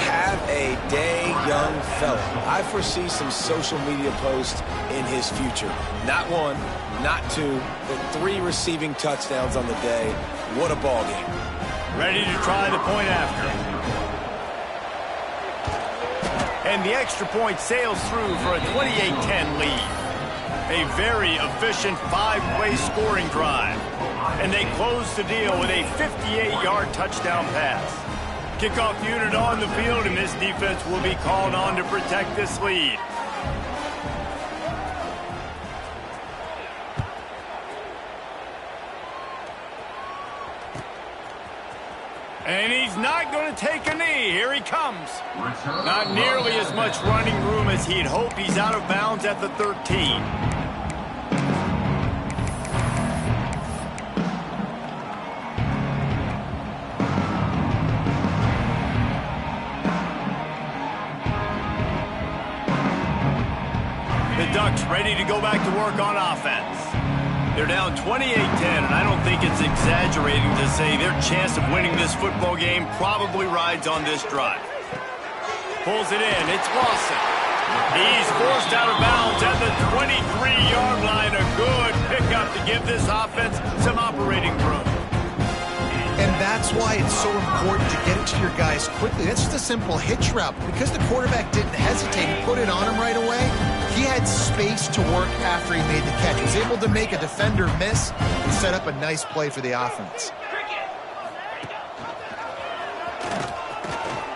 Have a day, young fella. I foresee some social media posts in his future. Not 1, not 2, but 3 receiving touchdowns on the day. What a ball game. Ready to try the point after. And the extra point sails through for a 28-10 lead. A very efficient 5-play scoring drive. And they close the deal with a 58-yard touchdown pass. Kickoff unit on the field, and this defense will be called on to protect this lead. And he's not going to take a knee. Here he comes. Not nearly as much running room as he'd hoped. He's out of bounds at the 13. The Ducks ready to go back to work on offense. They're down 28-10, and I don't think it's exaggerating to say their chance of winning this football game probably rides on this drive. Pulls it in. It's Lawson. He's forced out of bounds at the 23-yard line. A good pickup to give this offense some operating room. And that's why it's so important to get it to your guys quickly. That's just a simple hitch route. Because the quarterback didn't hesitate and put it on him right away, he had space to work after he made the catch. He was able to make a defender miss and set up a nice play for the offense.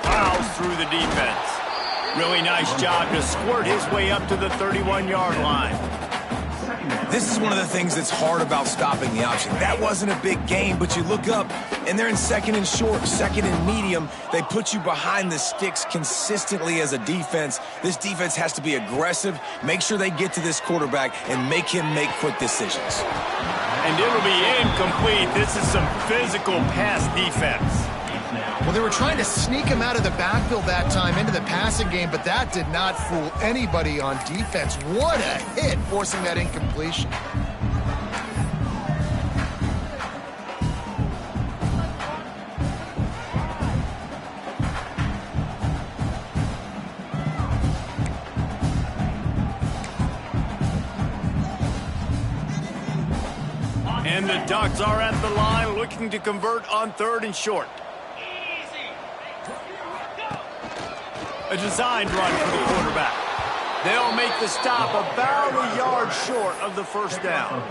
Fouls through the defense. Really nice job to squirt his way up to the 31-yard line. This is one of the things that's hard about stopping the option. That wasn't a big gain, but you look up, and they're in second and short, second and medium. They put you behind the sticks consistently as a defense. This defense has to be aggressive, make sure they get to this quarterback, and make him make quick decisions. And it'll be incomplete. This is some physical pass defense. Well, they were trying to sneak him out of the backfield that time into the passing game, but that did not fool anybody on defense. What a hit, forcing that incompletion. And the Ducks are at the line looking to convert on 3rd and short. A designed run for the quarterback. They'll make the stop about a yard short of the first down.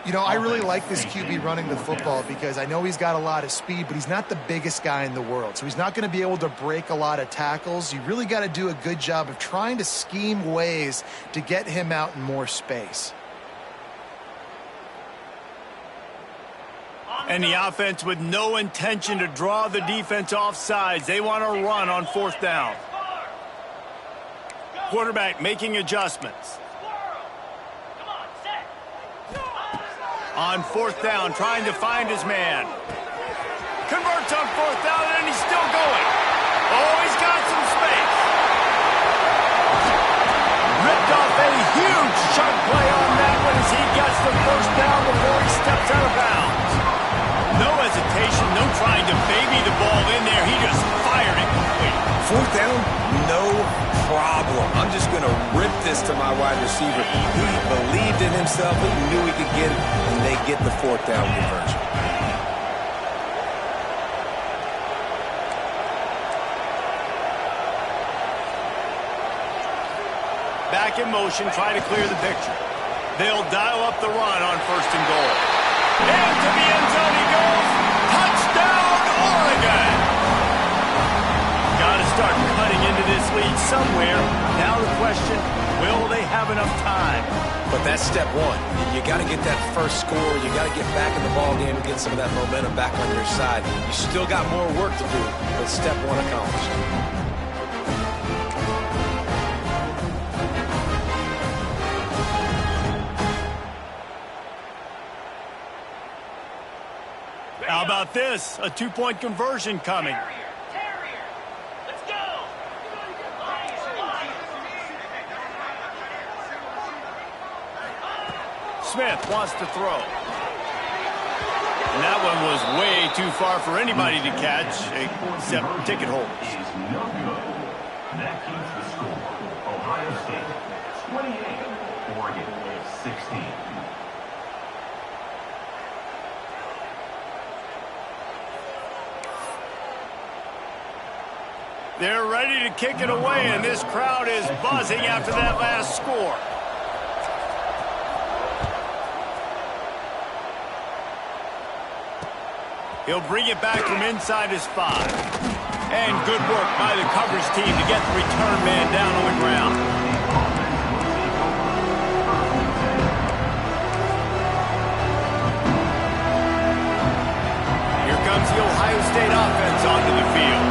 You know, I really like this QB running the football because I know he's got a lot of speed, but he's not the biggest guy in the world. So he's not going to be able to break a lot of tackles. You really got to do a good job of trying to scheme ways to get him out in more space. And the offense with no intention to draw the defense off sides. They want to run on 4th down. Quarterback making adjustments. On 4th down, trying to find his man. Converts on 4th down, and he's still going. Oh, he's got some space. Ripped off a huge chunk play on that one as he gets the 1st down before he steps out of bounds. No hesitation, no trying to baby the ball in there. He just fired it complete. 4th down, no problem. I'm just going to rip this to my wide receiver. He believed in himself. He knew he could get it, and they get the 4th down conversion. Back in motion, try to clear the picture. They'll dial up the run on 1st and goal. Into the end zone he goes. Touchdown, Oregon! Got to start cutting into this lead somewhere. Now the question, will they have enough time? But that's step one. You got to get that first score. You got to get back in the ball game and get some of that momentum back on your side. You still got more work to do, but step one accomplished. How about this? A 2-point conversion coming. Let's go. Smith wants to throw. And that one was way too far for anybody to catch, except ticket holders. That keeps the score. Ohio State 28, Oregon 16. They're ready to kick it away, and this crowd is buzzing after that last score. He'll bring it back from inside his 5. And good work by the coverage team to get the return man down on the ground. Here comes the Ohio State offense onto the field.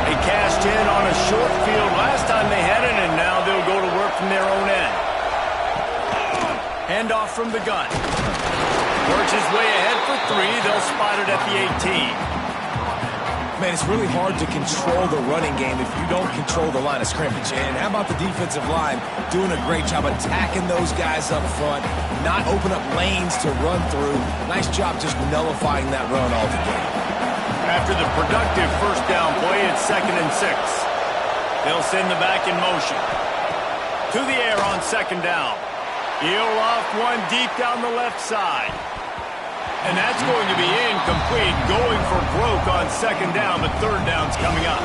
They cashed in on a short field last time they had it, and now they'll go to work from their own end. Handoff from the gun. Works his way ahead for 3. They'll spot it at the 18. Man, it's really hard to control the running game if you don't control the line of scrimmage. And how about the defensive line doing a great job attacking those guys up front, not open up lanes to run through. Nice job just nullifying that run altogether. After the productive first down play, it's 2nd and 6. They'll send the back in motion. To the air on 2nd down. He'll loft one deep down the left side. And that's going to be incomplete, going for broke on 2nd down, but 3rd down's coming up.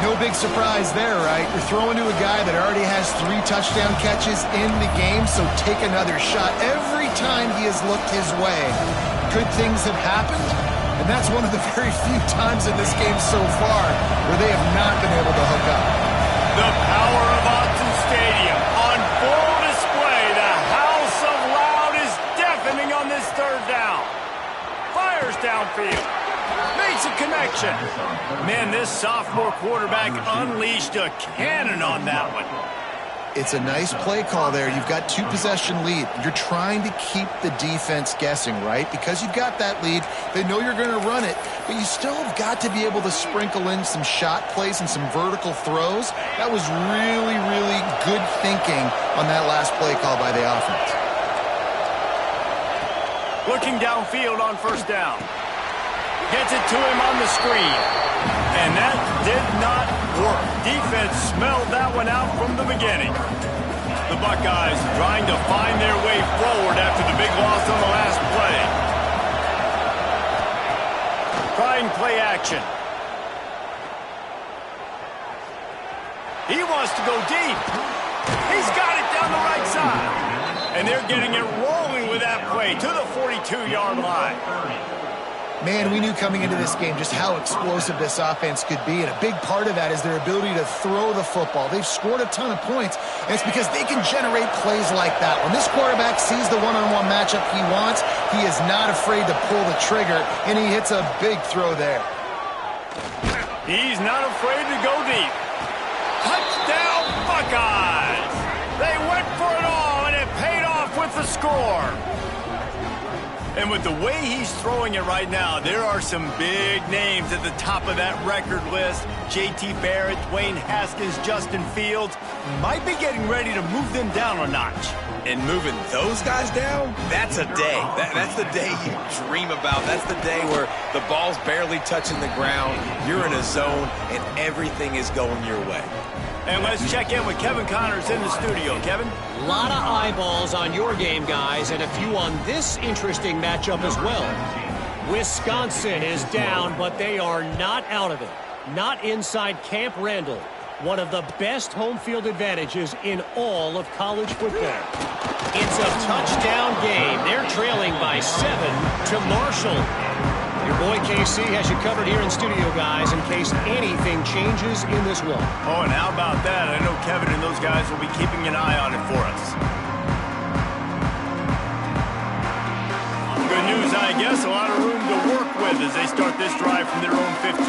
No big surprise there, right? You're throwing to a guy that already has 3 touchdown catches in the game, so take another shot every time he has looked his way. Good things have happened, and that's one of the very few times in this game so far where they have not been able to hook up. The power of Autzen Stadium on full display. The house of loud is deafening on this 3rd down. Fires downfield. Makes a connection. Man, this sophomore quarterback unleashed a cannon on that one. It's a nice play call there. You've got 2-possession lead. You're trying to keep the defense guessing, right? Because you've got that lead, they know you're going to run it, but you still have got to be able to sprinkle in some shot plays and some vertical throws. That was really, really good thinking on that last play call by the offense. Looking downfield on 1st down. Gets it to him on the screen. And that did not work. Defense smelled that one out from the beginning. The Buckeyes trying to find their way forward after the big loss on the last play. Trying play action. He wants to go deep. He's got it down the right side. And they're getting it rolling with that play to the 42-yard line. Man, we knew coming into this game just how explosive this offense could be, and a big part of that is their ability to throw the football. They've scored a ton of points, and it's because they can generate plays like that. When this quarterback sees the one-on-one matchup he wants, he is not afraid to pull the trigger, and he hits a big throw there. He's not afraid to go deep. Touchdown, Buckeyes! They went for it all, and it paid off with the score. And with the way he's throwing it right now, there are some big names at the top of that record list. J.T. Barrett, Dwayne Haskins, Justin Fields might be getting ready to move them down a notch. And moving those guys down, that's a day. That's the day you dream about. That's the day where the ball's barely touching the ground, you're in a zone, and everything is going your way. And let's check in with Kevin Connors in the studio. Kevin? A lot of eyeballs on your game, guys, and a few on this interesting matchup as well. Wisconsin is down, but they are not out of it. Not inside Camp Randall. One of the best home field advantages in all of college football. It's a touchdown game. They're trailing by 7 to Marshall. Your boy KC has you covered here in studio, guys, in case anything changes in this one. Oh, and how about that? I know Kevin and those guys will be keeping an eye on it for us. Good news, I guess. A lot of room to work with as they start this drive from their own 15.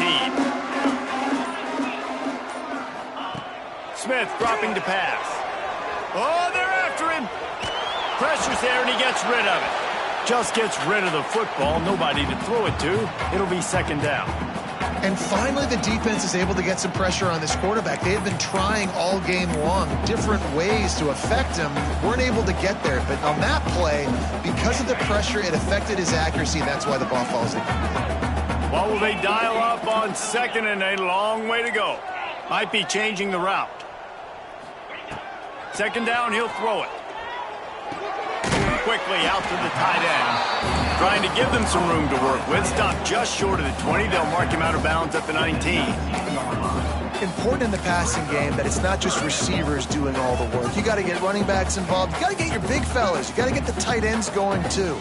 Smith dropping to pass. Oh, they're after him. Pressure's there, and he gets rid of it. Just gets rid of the football. Nobody to throw it to. It'll be 2nd down. And finally, the defense is able to get some pressure on this quarterback. They have been trying all game long different ways to affect him. Weren't able to get there. But on that play, because of the pressure, it affected his accuracy. That's why the ball falls in. What will they dial up on 2nd and a long way to go? Might be changing the route. 2nd down, he'll throw it. Quickly out to the tight end. Trying to give them some room to work with. Stopped just short of the 20. They'll mark him out of bounds at the 19. Important in the passing game that it's not just receivers doing all the work. You got to get running backs involved. You got to get your big fellas. You got to get the tight ends going too.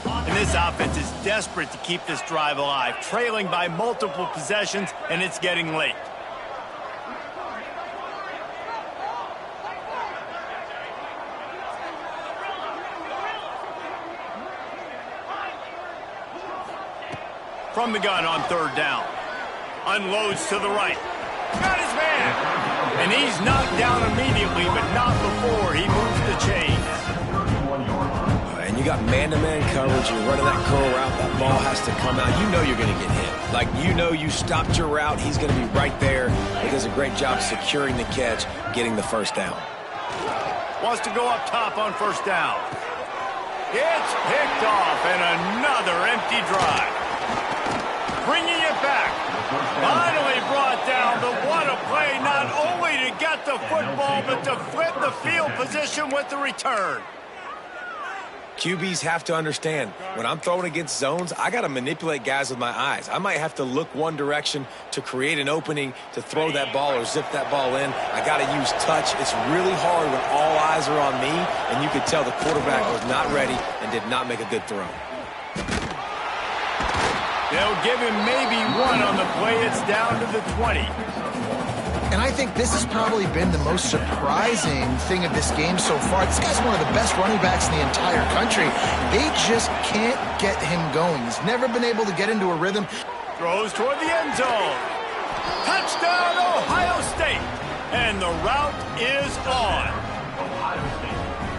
And this offense is desperate to keep this drive alive, trailing by multiple possessions, and it's getting late. From the gun on third down. Unloads to the right. Got his man. And he's knocked down immediately, but not before he moves the chains. And you got man-to-man coverage. You're running that curl route. That ball has to come out. You know you're going to get hit. Like, you know you stopped your route. He's going to be right there. He does a great job securing the catch, getting the first down. Wants to go up top on first down. It's picked off, and another empty drive. Bringing it back. Finally brought down, but what a play, not only to get the football, but to flip the field position with the return. QBs have to understand, when I'm throwing against zones, I got to manipulate guys with my eyes. I might have to look one direction to create an opening to throw that ball or zip that ball in. I got to use touch. It's really hard when all eyes are on me, and you could tell the quarterback was not ready and did not make a good throw. They'll give him maybe one on the play. It's down to the 20. And I think this has probably been the most surprising thing of this game so far. This guy's one of the best running backs in the entire country. They just can't get him going. He's never been able to get into a rhythm. Throws toward the end zone. Touchdown, Ohio State. And the route is on.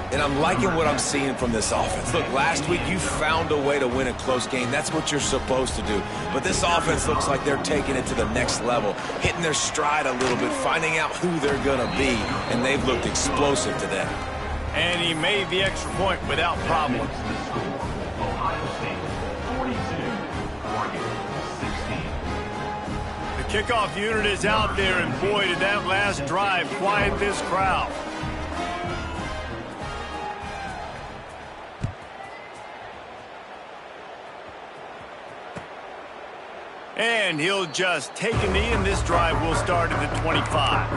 And I'm liking what I'm seeing from this offense. Look, last week you found a way to win a close game. That's what you're supposed to do. But this offense looks like they're taking it to the next level, hitting their stride a little bit, finding out who they're going to be, and they've looked explosive today. And he made the extra point without problem. Ohio State 42, Oregon 16. The kickoff unit is out there, and boy, did that last drive quiet this crowd. And he'll just take a knee, and this drive will start at the 25.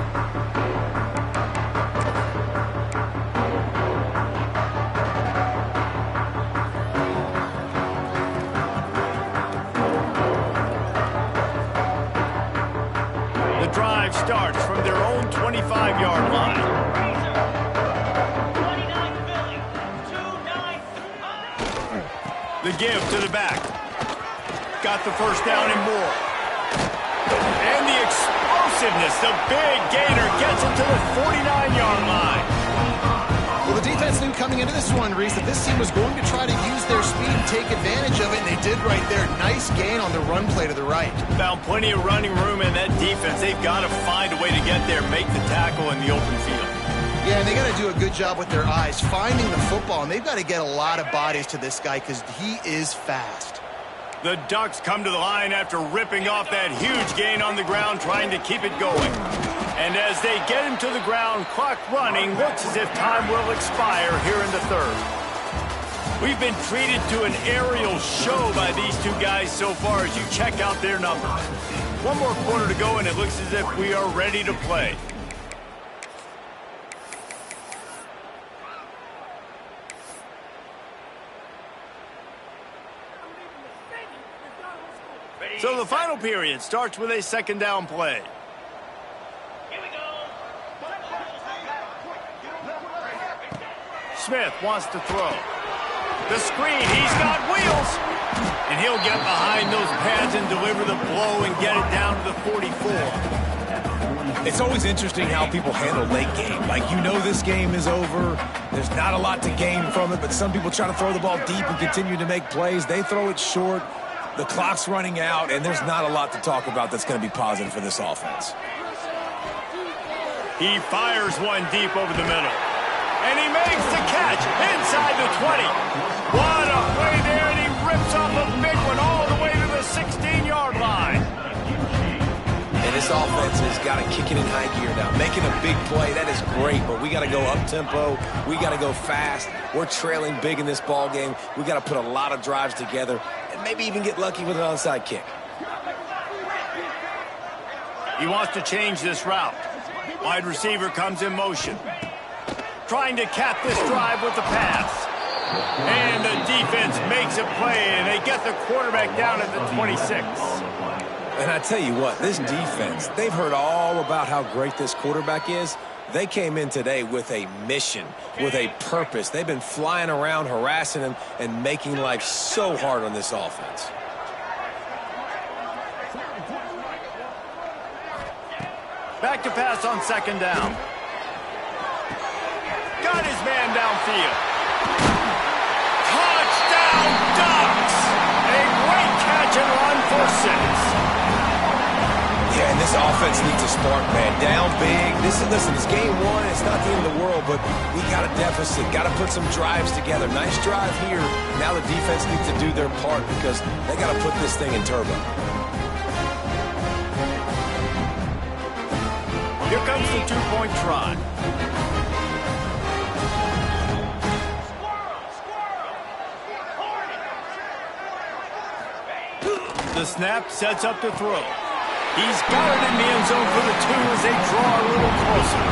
The drive starts from their own 25-yard line. The give to the back. Got the first down and more. And the explosiveness, the big gainer gets it to the 49-yard line. Well, the defense knew coming into this one, Reese, that this team was going to try to use their speed and take advantage of it, and they did right there. Nice gain on the run play to the right. Found plenty of running room in that defense. They've got to find a way to get there, make the tackle in the open field. Yeah, and they got to do a good job with their eyes, finding the football, and they've got to get a lot of bodies to this guy because he is fast. The Ducks come to the line after ripping off that huge gain on the ground, trying to keep it going. And as they get him to the ground, clock running, looks as if time will expire here in the third. We've been treated to an aerial show by these two guys so far as you check out their numbers. One more quarter to go, and it looks as if we are ready to play. So the final period starts with a second down play. Here we go. Smith wants to throw. The screen, he's got wheels. And he'll get behind those pads and deliver the blow and get it down to the 44. It's always interesting how people handle late game. Like, you know this game is over. There's not a lot to gain from it, but some people try to throw the ball deep and continue to make plays. They throw it short. The clock's running out, and there's not a lot to talk about that's going to be positive for this offense. He fires one deep over the middle. And he makes the catch inside the 20. What a play there, and he rips off a big one all the way to the 16-yard line. And this offense has got to kick it in high gear now. Making a big play, that is great, but we got to go up-tempo. We got to go fast. We're trailing big in this ball game. We got to put a lot of drives together and maybe even get lucky with an onside kick. He wants to change this route. Wide receiver comes in motion. Trying to cap this drive with the pass. And the defense makes a play, and they get the quarterback down at the 26. And I tell you what, this defense, they've heard all about how great this quarterback is. They came in today with a mission, with a purpose. They've been flying around, harassing him, and making life so hard on this offense. Back to pass on second down. Got his man downfield. Touchdown Ducks! A great catch and run for 6. Yeah, and this offense needs a spark, man. Down big. Listen, it's game 1. It's not the end of the world, but we got a deficit. Got to put some drives together. Nice drive here. Now the defense needs to do their part because they got to put this thing in turbo. Here comes the 2-point try. The snap sets up to throw. He's got it in the end zone for the 2 as they draw a little closer.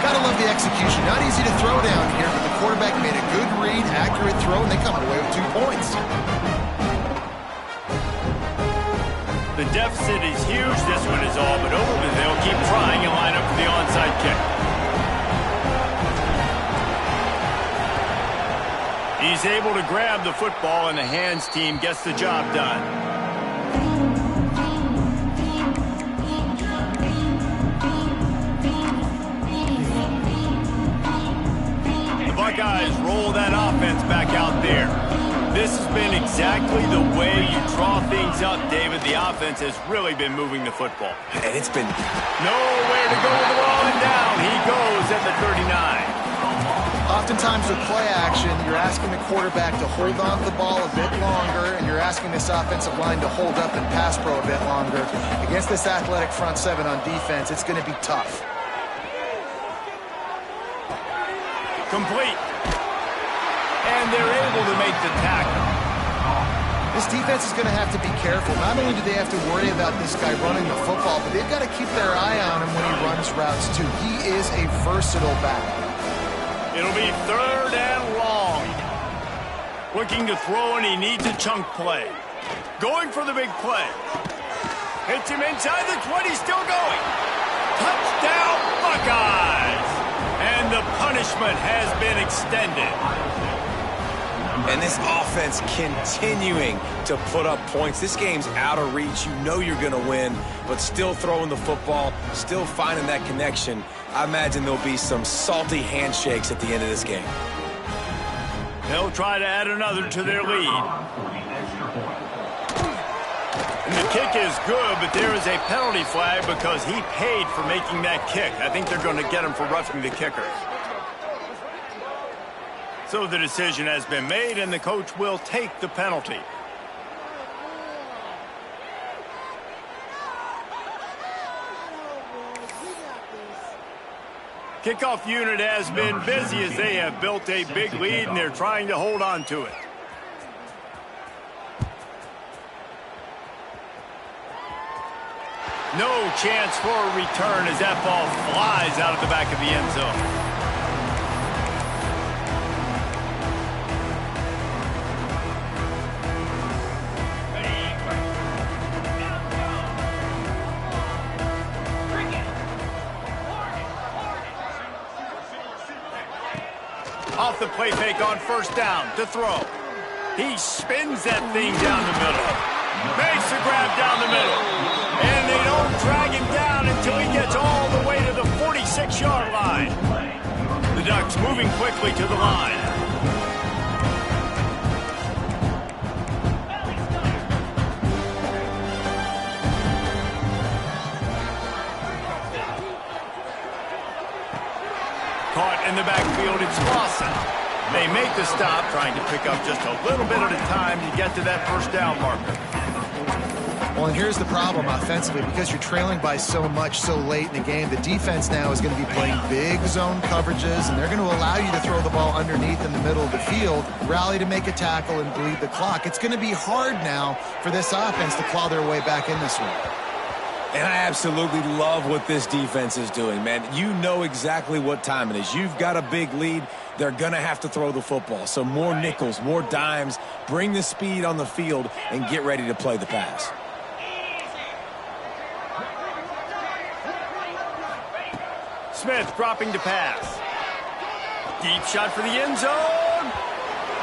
Gotta love the execution. Not easy to throw down here, but the quarterback made a good read, accurate throw, and they come away with 2 points. The deficit is huge. This one is all but over, but they'll keep trying and line up for the onside kick. He's able to grab the football, and the hands team gets the job done. The Buckeyes roll that offense back out there. This has been exactly the way you draw things up, David. The offense has really been moving the football. And it's been nowhere to go with the ball, and down he goes at the 39. Oftentimes with play action, you're asking the quarterback to hold on to the ball a bit longer, and you're asking this offensive line to hold up and pass pro a bit longer. Against this athletic front 7 on defense, it's going to be tough. Complete. And they're able to make the tackle. This defense is going to have to be careful. Not only do they have to worry about this guy running the football, but they've got to keep their eye on him when he runs routes too. He is a versatile back. It'll be 3rd and long. Looking to throw, and he needs a chunk play. Going for the big play. Hits him inside the 20, still going. Touchdown, Buckeyes! And the punishment has been extended. And this offense continuing to put up points. This game's out of reach. You know you're going to win, but still throwing the football, still finding that connection. I imagine there'll be some salty handshakes at the end of this game. They'll try to add another to their lead. And the kick is good, but there is a penalty flag because he paid for making that kick. I think they're going to get him for roughing the kicker. So the decision has been made, and the coach will take the penalty. Kickoff unit has been busy as they have built a big lead, and they're trying to hold on to it. No chance for a return as that ball flies out of the back of the end zone. Off the play fake on 1st down to throw. He spins that thing down the middle. Makes the grab down the middle. And they don't drag him down until he gets all the way to the 46-yard line. The Ducks moving quickly to the line. Caught in the backfield, it's Lawson. They make the stop, trying to pick up just a little bit at a time to get to that 1st down marker. Well, and here's the problem offensively. Because you're trailing by so much so late in the game, the defense now is going to be playing big zone coverages, and they're going to allow you to throw the ball underneath in the middle of the field, rally to make a tackle, and bleed the clock. It's going to be hard now for this offense to claw their way back in this one. And I absolutely love what this defense is doing, man. You know exactly what time it is. You've got a big lead. They're going to have to throw the football. So more nickels, more dimes, bring the speed on the field, and get ready to play the pass. Smith dropping to pass. Deep shot for the end zone.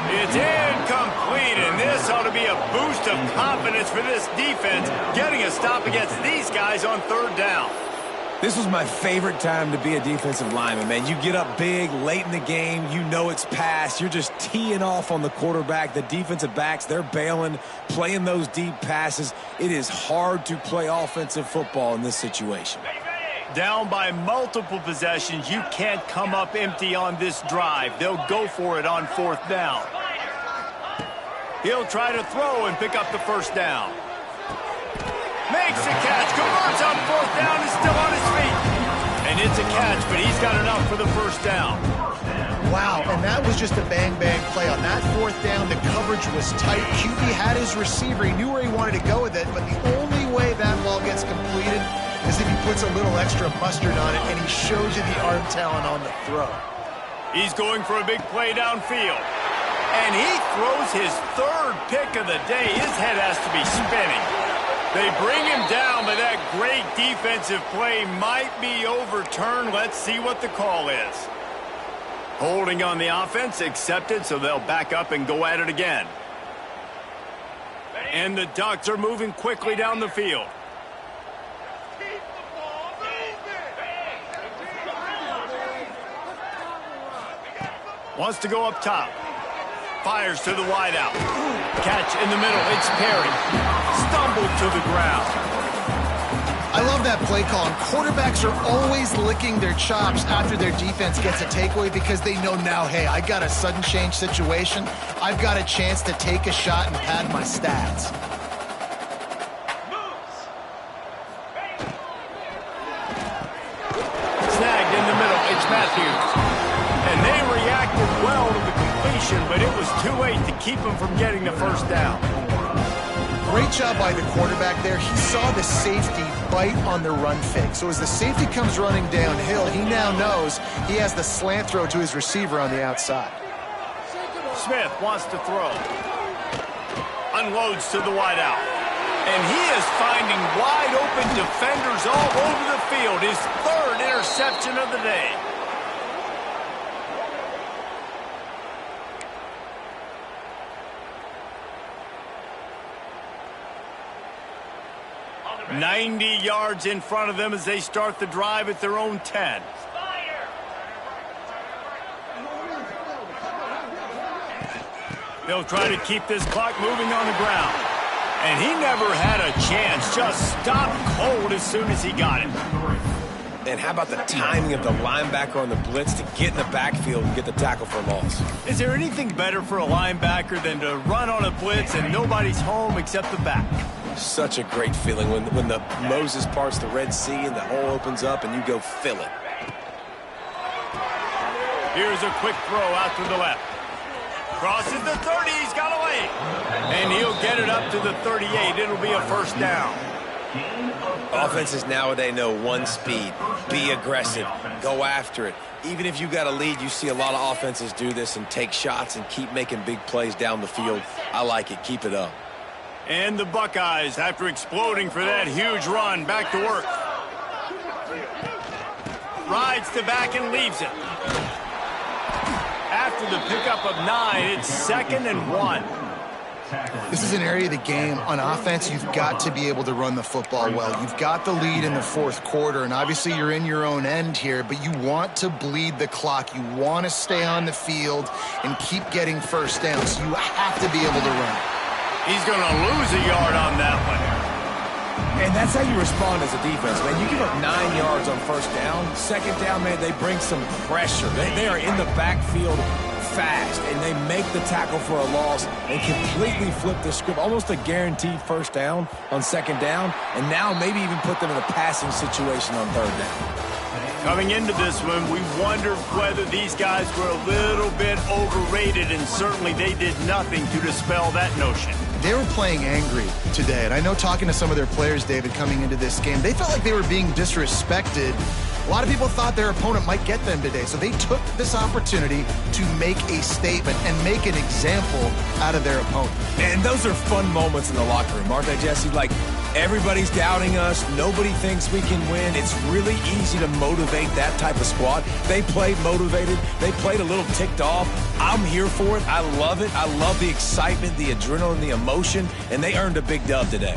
It's incomplete, and this ought to be a boost of confidence for this defense, getting a stop against these guys on third down. This was my favorite time to be a defensive lineman, man. You get up big, late in the game, you know it's past. You're just teeing off on the quarterback. The defensive backs, they're bailing, playing those deep passes. It is hard to play offensive football in this situation. Down by multiple possessions, you can't come up empty on this drive. They'll go for it on fourth down. He'll try to throw and pick up the first down. Makes a catch, converts on fourth down, is still on his feet. And it's a catch, but he's got enough for the first down. Wow, and that was just a bang-bang play. On that fourth down, the coverage was tight. QB had his receiver. He knew where he wanted to go with it, but the only way that ball gets completed is if he puts a little extra mustard on it, and he shows you the arm talent on the throw. He's going for a big play downfield. And he throws his third pick of the day. His head has to be spinning. They bring him down, but that great defensive play might be overturned. Let's see what the call is. Holding on the offense, accepted, so they'll back up and go at it again. And the Ducks are moving quickly down the field. Wants to go up top. Fires to the wideout. Catch in the middle. It's Perry. Stumbled to the ground. I love that play call. And quarterbacks are always licking their chops after their defense gets a takeaway because they know now, hey, I got a sudden change situation. I've got a chance to take a shot and pad my stats. Snagged in the middle. It's Matthews. And they reacted well to the completion, but it was too late to keep him from getting the first down. Great job by the quarterback there. He saw the safety bite on the run fake. So as the safety comes running downhill, he now knows he has the slant throw to his receiver on the outside. Smith wants to throw. Unloads to the wideout. And he is finding wide open defenders all over the field. His third interception of the day. .90 yards in front of them as they start the drive at their own 10. They'll try to keep this clock moving on the ground. And he never had a chance. Just stopped cold as soon as he got it. And how about the timing of the linebacker on the blitz to get in the backfield and get the tackle for a loss? Is there anything better for a linebacker than to run on a blitz and nobody's home except the back? Such a great feeling when the Moses parts the Red Sea and the hole opens up and you go fill it. Here's a quick throw out to the left. Crosses the 30, he's got away. And he'll get it up to the 38. It'll be a first down. Offenses nowadays know one speed. Be aggressive. Go after it. Even if you got a lead, you see a lot of offenses do this and take shots and keep making big plays down the field. I like it. Keep it up. And the Buckeyes, after exploding for that huge run, back to work. Rides to back and leaves it. After the pickup of 9, it's 2nd and 1. This is an area of the game. On offense, you've got to be able to run the football well. You've got the lead in the fourth quarter, and obviously you're in your own end here, but you want to bleed the clock. You want to stay on the field and keep getting first down, so you have to be able to run. He's going to lose a yard on that one. And that's how you respond as a defense, man. You give up 9 yards on first down. Second down, man, they bring some pressure. They are in the backfield fast, and they make the tackle for a loss and completely flip the script. Almost a guaranteed first down on second down, and now maybe even put them in a passing situation on third down. Coming into this one, we wondered whether these guys were a little bit overrated, and certainly they did nothing to dispel that notion. they were playing angry today. And I know talking to some of their players, David, coming into this game, they felt like they were being disrespected. A lot of people thought their opponent might get them today, so they took this opportunity to make a statement and make an example out of their opponent. And those are fun moments in the locker room, aren't they, Jesse? Like, everybody's doubting us. Nobody thinks we can win. It's really easy to motivate that type of squad. They played motivated. They played a little ticked off. I'm here for it. I love it. I love the excitement, the adrenaline, the emotion, and they earned a big dub today.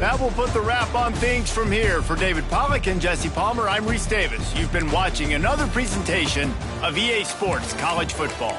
That will put the wrap on things from here. For David Pollack and Jesse Palmer, I'm Reese Davis. You've been watching another presentation of EA Sports College Football.